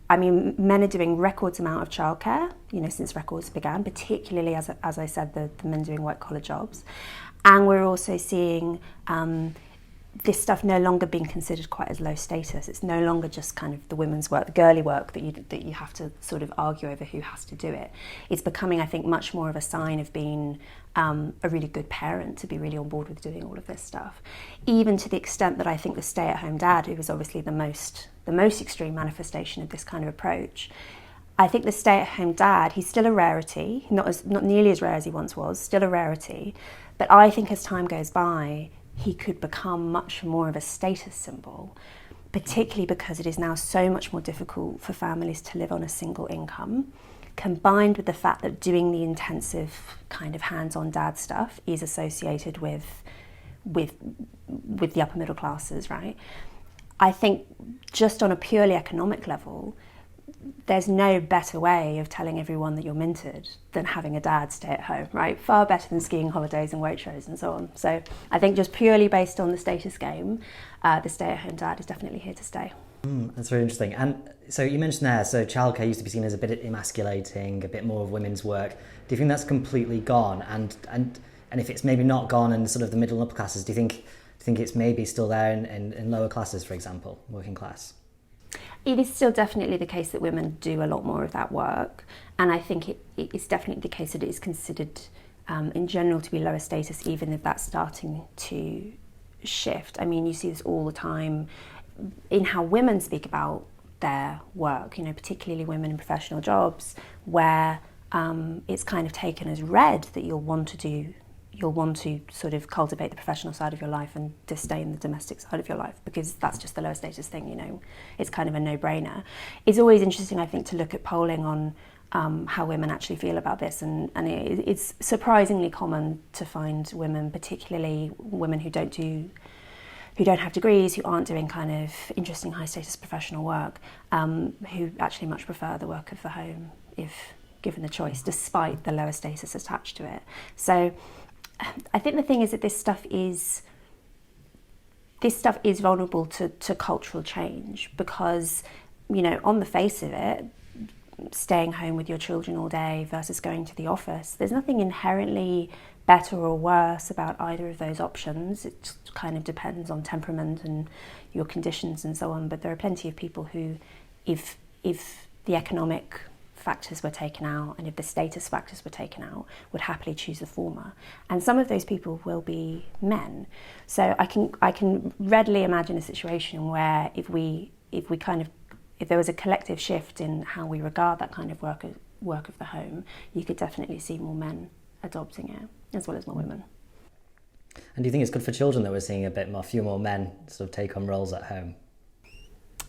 I mean, men are doing records amount of childcare, since records began, particularly as I said, the men doing white collar jobs, and we're also seeing this stuff no longer being considered quite as low status. It's no longer just kind of the women's work, the girly work that you have to sort of argue over who has to do it. It's becoming, I think, much more of a sign of being a really good parent, to be really on board with doing all of this stuff. Even to the extent that I think the stay-at-home dad, who was obviously the most extreme manifestation of this kind of approach, I think the stay-at-home dad, he's still a rarity, not nearly as rare as he once was, still a rarity, but I think as time goes by, he could become much more of a status symbol, particularly because it is now so much more difficult for families to live on a single income, combined with the fact that doing the intensive kind of hands-on dad stuff is associated with the upper middle classes, right? I think just on a purely economic level, there's no better way of telling everyone that you're minted than having a dad stay at home, right? Far better than skiing holidays and Waitrose and so on. So I think just purely based on the status game, the stay-at-home dad is definitely here to stay. That's very interesting. And so you mentioned there, so childcare used to be seen as a bit emasculating, a bit more of women's work. Do you think that's completely gone? And if it's maybe not gone in sort of the middle and upper classes, do you think it's maybe still there in lower classes, for example, working class? It is still definitely the case that women do a lot more of that work, and I think it's definitely the case that it is considered in general to be lower status, even if that's starting to shift. I mean, you see this all the time in how women speak about their work, particularly women in professional jobs, where it's kind of taken as read that you'll want to sort of cultivate the professional side of your life and disdain the domestic side of your life, because that's just the lower status thing, it's kind of a no-brainer. It's always interesting, I think, to look at polling on how women actually feel about this, and it's surprisingly common to find women, particularly women who don't have degrees, who aren't doing kind of interesting high-status professional work, who actually much prefer the work of the home if given the choice, despite the lower status attached to it. So I think the thing is that this stuff is vulnerable to cultural change, because, on the face of it, staying home with your children all day versus going to the office, there's nothing inherently better or worse about either of those options. It just kind of depends on temperament and your conditions and so on. But there are plenty of people who, if the economic factors were taken out and if the status factors were taken out, would happily choose the former. And some of those people will be men. So I can readily imagine a situation where if there was a collective shift in how we regard that kind of work of the home, you could definitely see more men adopting it, as well as more women. And do you think it's good for children that we're seeing a few more men sort of take on roles at home?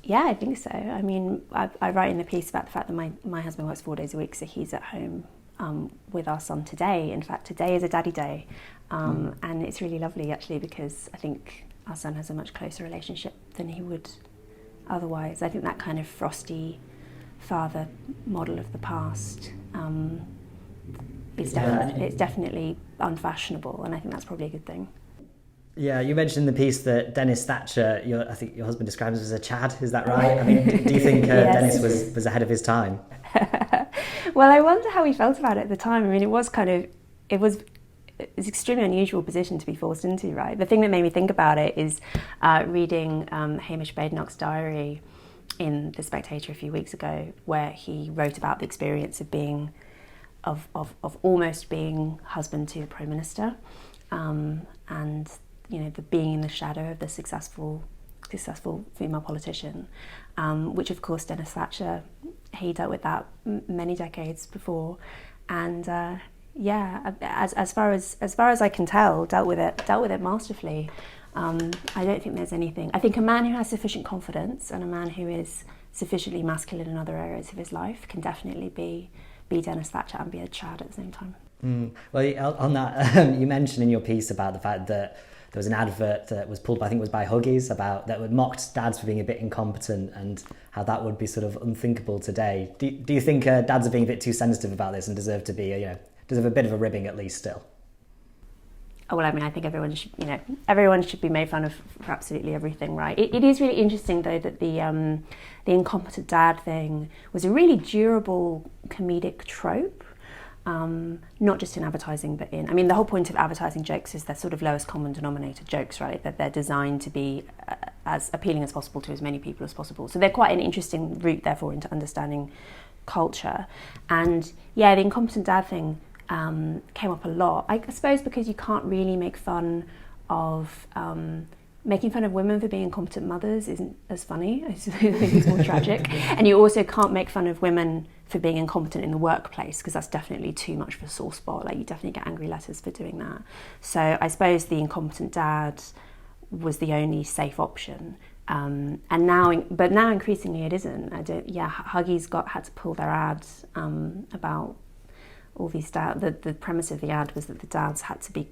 Yeah, I think so. I mean, I write in the piece about the fact that my husband works 4 days a week, so he's at home with our son today. In fact, today is a daddy day, and it's really lovely actually, because I think our son has a much closer relationship than he would otherwise. I think that kind of frosty father model of the past it's definitely unfashionable, and I think that's probably a good thing. Yeah, you mentioned in the piece that Dennis Thatcher, I think your husband describes as a Chad, is that right? I mean, do you think Yes. Dennis was ahead of his time? Well, I wonder how he felt about it at the time. I mean, it was an extremely unusual position to be forced into, right? The thing that made me think about it is reading Hamish Badenoch's diary in The Spectator a few weeks ago, where he wrote about the experience of being, of almost being husband to the Prime Minister, and the being in the shadow of the successful female politician, which of course Dennis Thatcher, he dealt with that many decades before, and as far as I can tell, dealt with it masterfully. I don't think there's anything. I think a man who has sufficient confidence and a man who is sufficiently masculine in other areas of his life can definitely be Dennis Thatcher and be a Chad at the same time. Well, on that, you mentioned in your piece about the fact that there was an advert that was pulled, I think it was by Huggies, that would mocked dads for being a bit incompetent, and how that would be sort of unthinkable today. Do you think dads are being a bit too sensitive about this and deserve a bit of a ribbing at least still? Oh, well, I mean, I think everyone should be made fun of for absolutely everything, right? It is really interesting, though, that the incompetent dad thing was a really durable comedic trope. Not just in advertising, but the whole point of advertising jokes is they're sort of lowest common denominator jokes, right? That they're designed to be as appealing as possible to as many people as possible. So they're quite an interesting route, therefore, into understanding culture. And yeah, the incompetent dad thing came up a lot. I suppose because you can't really make fun of making fun of women for being incompetent mothers isn't as funny. I think it's more tragic. And you also can't make fun of women for being incompetent in the workplace, because that's definitely too much of a sore spot. Like, you definitely get angry letters for doing that. So I suppose the incompetent dad was the only safe option. And now increasingly it isn't. Huggies had to pull their ads about all these dads. The premise of the ad was that the dads had to be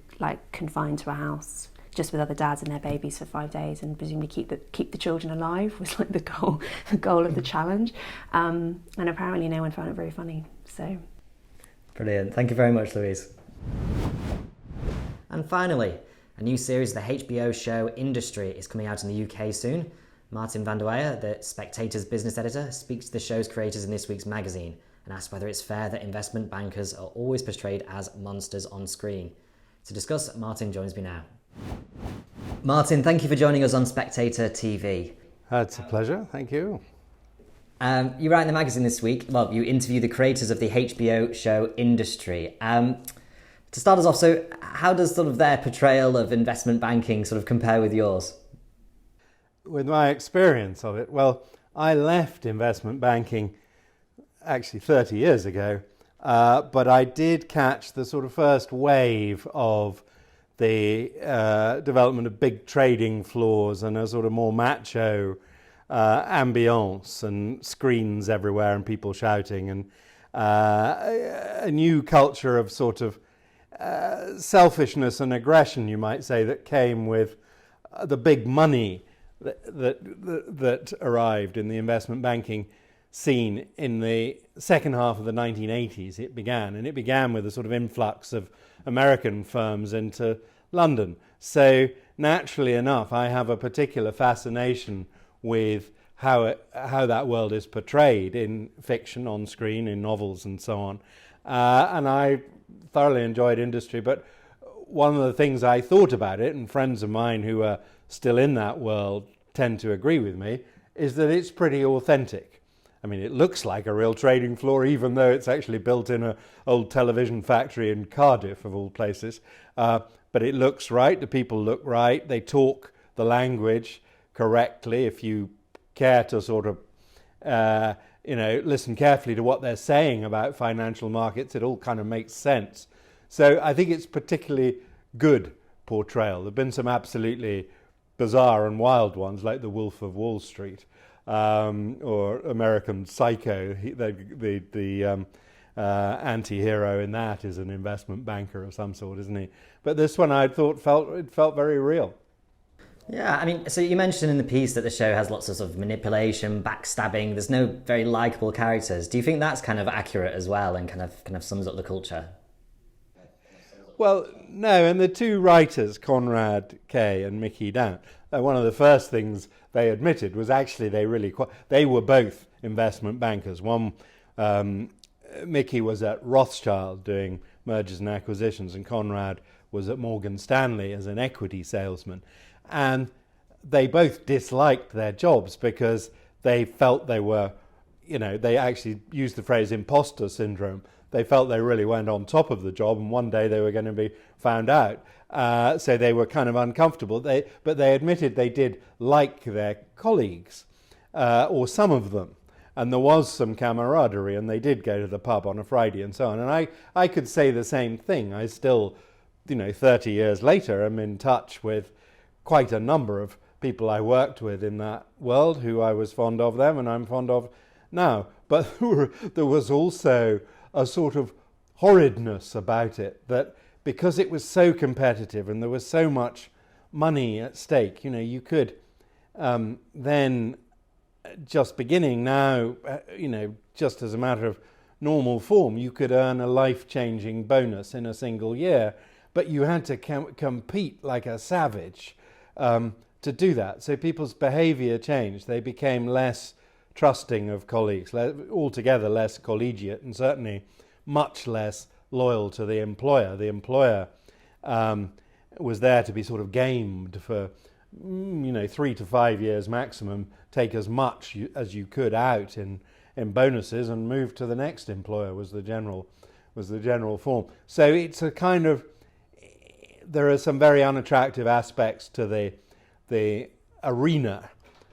confined to a house just with other dads and their babies for 5 days, and presumably keep the children alive was like the goal of the challenge. And apparently no one found it very funny. So brilliant. Thank you very much, Louise. And finally, a new series of the HBO show Industry is coming out in the UK soon. Martin Vander Weyer, the Spectator's business editor, speaks to the show's creators in this week's magazine and asks whether it's fair that investment bankers are always portrayed as monsters on screen. To discuss, Martin joins me now. Martin, thank you for joining us on Spectator TV. It's a pleasure, thank you. You write in the magazine this week, well, you interview the creators of the HBO show Industry. To start us off, so how does sort of their portrayal of investment banking sort of compare with yours? With my experience of it, well, I left investment banking actually 30 years ago, but I did catch the sort of first wave of the development of big trading floors and a sort of more macho ambience and screens everywhere and people shouting and a new culture of sort of selfishness and aggression, you might say, that came with the big money that arrived in the investment banking scene in the second half of the 1980s. It began with a sort of influx of American firms into London. So naturally enough, I have a particular fascination with how that world is portrayed in fiction, on screen, in novels and so on. And I thoroughly enjoyed Industry, but one of the things I thought about it, and friends of mine who are still in that world tend to agree with me, is that it's pretty authentic. I mean, it looks like a real trading floor, even though it's actually built in an old television factory in Cardiff, of all places. But it looks right, the people look right, they talk the language correctly. If you care to sort of, listen carefully to what they're saying about financial markets, it all kind of makes sense. So I think it's particularly good portrayal. There have been some absolutely bizarre and wild ones, like The Wolf of Wall Street, or American Psycho. The anti-hero in that is an investment banker of some sort, isn't he? But this one I thought felt very real. Yeah, I mean, so you mentioned in the piece that the show has lots of sort of manipulation, backstabbing. There's no very likable characters. Do you think that's kind of accurate as well, and kind of sums up the culture? Well, no, and the two writers, Conrad Kay and Mickey Down, one of the first things they admitted was actually they were both investment bankers. One, Mickey was at Rothschild doing mergers and acquisitions, and Conrad was at Morgan Stanley as an equity salesman. And they both disliked their jobs because they felt they were, they actually used the phrase imposter syndrome. They felt they really went on top of the job, and one day they were going to be found out. So they were kind of uncomfortable. But they admitted they did like their colleagues, or some of them. And there was some camaraderie, and they did go to the pub on a Friday and so on. And I could say the same thing. I still, 30 years later, am in touch with quite a number of people I worked with in that world who I was fond of them and I'm fond of now. But there was also a sort of horridness about it, that because it was so competitive and there was so much money at stake, you could then, just beginning now, just as a matter of normal form, you could earn a life-changing bonus in a single year, but you had to compete like a savage to do that. So people's behaviour changed. They became less trusting of colleagues, altogether less collegiate, and certainly much less loyal to the employer. The employer was there to be sort of gamed for 3 to 5 years maximum, take as much as you could out in bonuses and move to the next employer was the general form. So it's a kind of, there are some very unattractive aspects to the arena,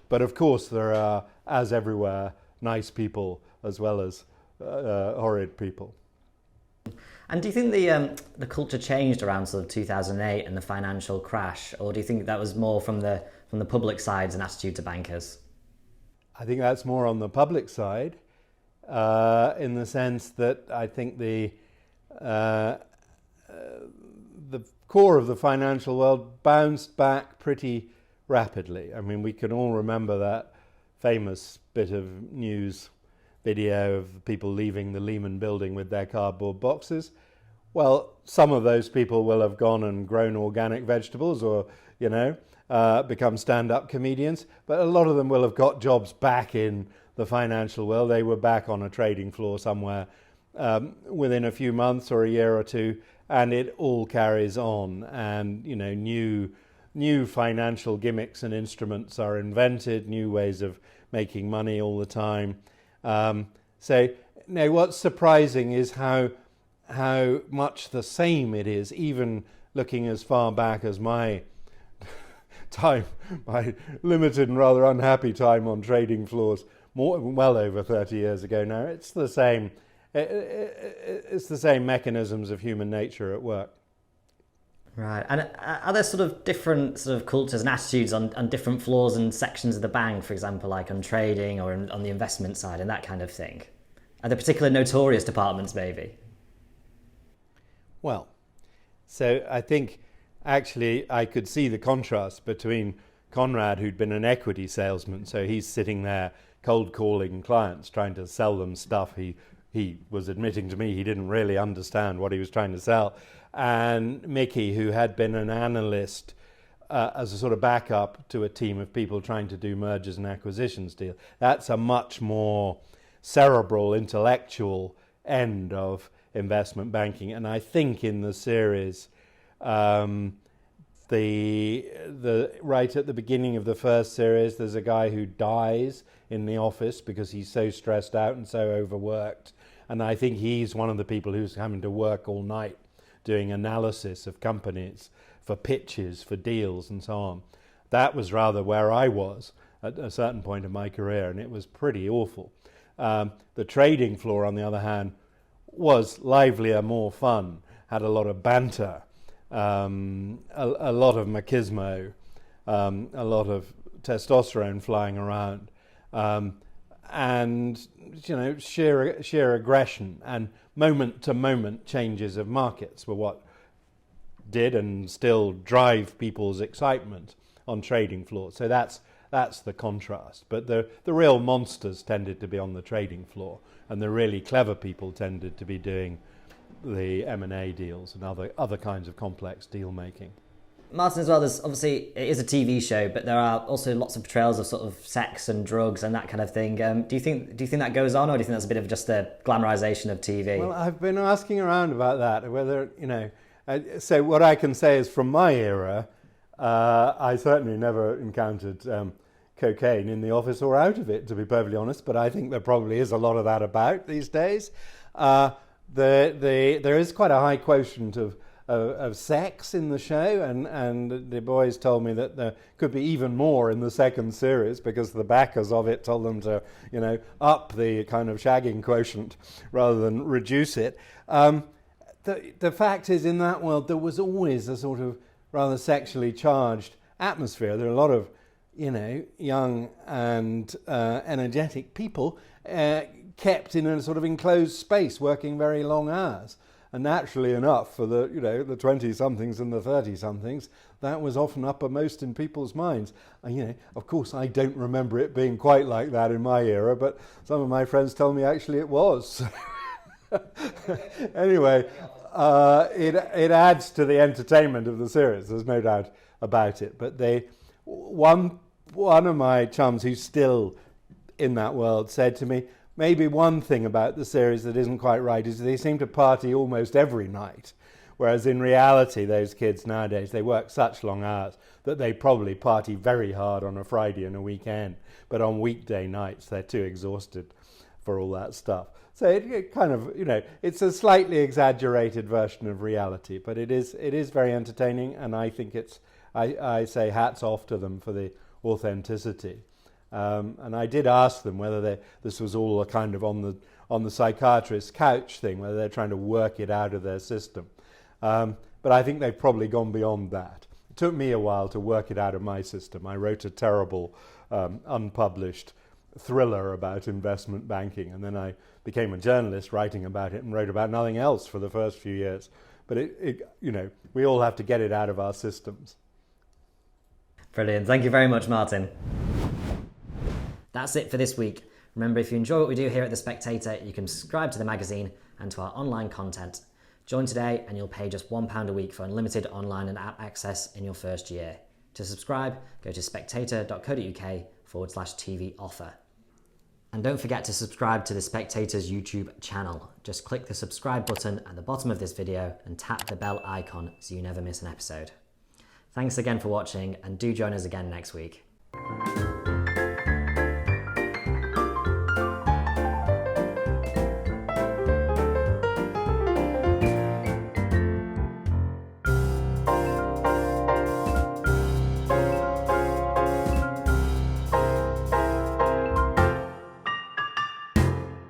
but of course there are, as everywhere, nice people as well as horrid people. And do you think the culture changed around sort of 2008 and the financial crash, or do you think that was more from the public side's an attitude to bankers? I think that's more on the public side, in the sense that I think the the core of the financial world bounced back pretty rapidly. I mean, we can all remember that famous bit of news video of people leaving the Lehman building with their cardboard boxes. Well, some of those people will have gone and grown organic vegetables or, become stand-up comedians, but a lot of them will have got jobs back in the financial world. They were back on a trading floor somewhere within a few months or a year or two, and it all carries on. And, new financial gimmicks and instruments are invented, new ways of making money all the time. What's surprising is how much the same it is, even looking as far back as my time, my limited and rather unhappy time on trading floors, well over 30 years ago now. It's the same. It's the same mechanisms of human nature at work. Right. And are there sort of different sort of cultures and attitudes on different floors and sections of the bank, for example, like on trading or on the investment side and that kind of thing? Are there particular notorious departments, maybe? Well, so I think actually I could see the contrast between Conrad, who'd been an equity salesman, so he's sitting there cold calling clients, trying to sell them stuff he was admitting to me he didn't really understand what he was trying to sell, and Mickey, who had been an analyst as a sort of backup to a team of people trying to do mergers and acquisitions deal. That's a much more cerebral, intellectual end of investment banking. And I think in the series, the right at the beginning of the first series, there's a guy who dies in the office because he's so stressed out and so overworked. And I think he's one of the people who's having to work all night doing analysis of companies for pitches, for deals and so on. That was rather where I was at a certain point in my career, and it was pretty awful. The trading floor, on the other hand, was livelier, more fun, had a lot of banter, a lot of machismo, a lot of testosterone flying around, and sheer aggression and moment-to-moment changes of markets were what did and still drive people's excitement on trading floors. So that's the contrast. But the real monsters tended to be on the trading floor, and the really clever people tended to be doing the M&A deals and other kinds of complex deal making. Martin, as well, there's obviously, it is a TV show, but there are also lots of portrayals of sort of sex and drugs and that kind of thing. Do you think that goes on, or do you think that's a bit of just a glamorization of TV? Well, I've been asking around about that, whether, so what I can say is from my era, I certainly never encountered cocaine in the office or out of it, to be perfectly honest, but I think there probably is a lot of that about these days. There is quite a high quotient of sex in the show, and the boys told me that there could be even more in the second series because the backers of it told them to, up the kind of shagging quotient rather than reduce it. The fact is, in that world, there was always a sort of rather sexually charged atmosphere. There are a lot of, young and energetic people kept in a sort of enclosed space, working very long hours. And naturally enough, for the 20-somethings and the 30-somethings, that was often uppermost in people's minds. Of course, I don't remember it being quite like that in my era, but some of my friends tell me actually it was. Anyway, it adds to the entertainment of the series. There's no doubt about it. But one of my chums who's still in that world said to me, maybe one thing about the series that isn't quite right is they seem to party almost every night, whereas in reality those kids nowadays, they work such long hours that they probably party very hard on a Friday and a weekend, but on weekday nights they're too exhausted for all that stuff. So it kind of, it's a slightly exaggerated version of reality, but it is very entertaining, and I think I say hats off to them for the authenticity. And I did ask them whether this was all a kind of on the psychiatrist's couch thing, whether they're trying to work it out of their system. But I think they've probably gone beyond that. It took me a while to work it out of my system. I wrote a terrible, unpublished thriller about investment banking, and then I became a journalist writing about it and wrote about nothing else for the first few years but we all have to get it out of our systems. Brilliant. Thank you very much, Martin. That's it for this week. Remember, if you enjoy what we do here at The Spectator, you can subscribe to the magazine and to our online content. Join today and you'll pay just £1 a week for unlimited online and app access in your first year. To subscribe, go to spectator.co.uk/TV offer. And don't forget to subscribe to The Spectator's YouTube channel. Just click the subscribe button at the bottom of this video and tap the bell icon so you never miss an episode. Thanks again for watching, and do join us again next week.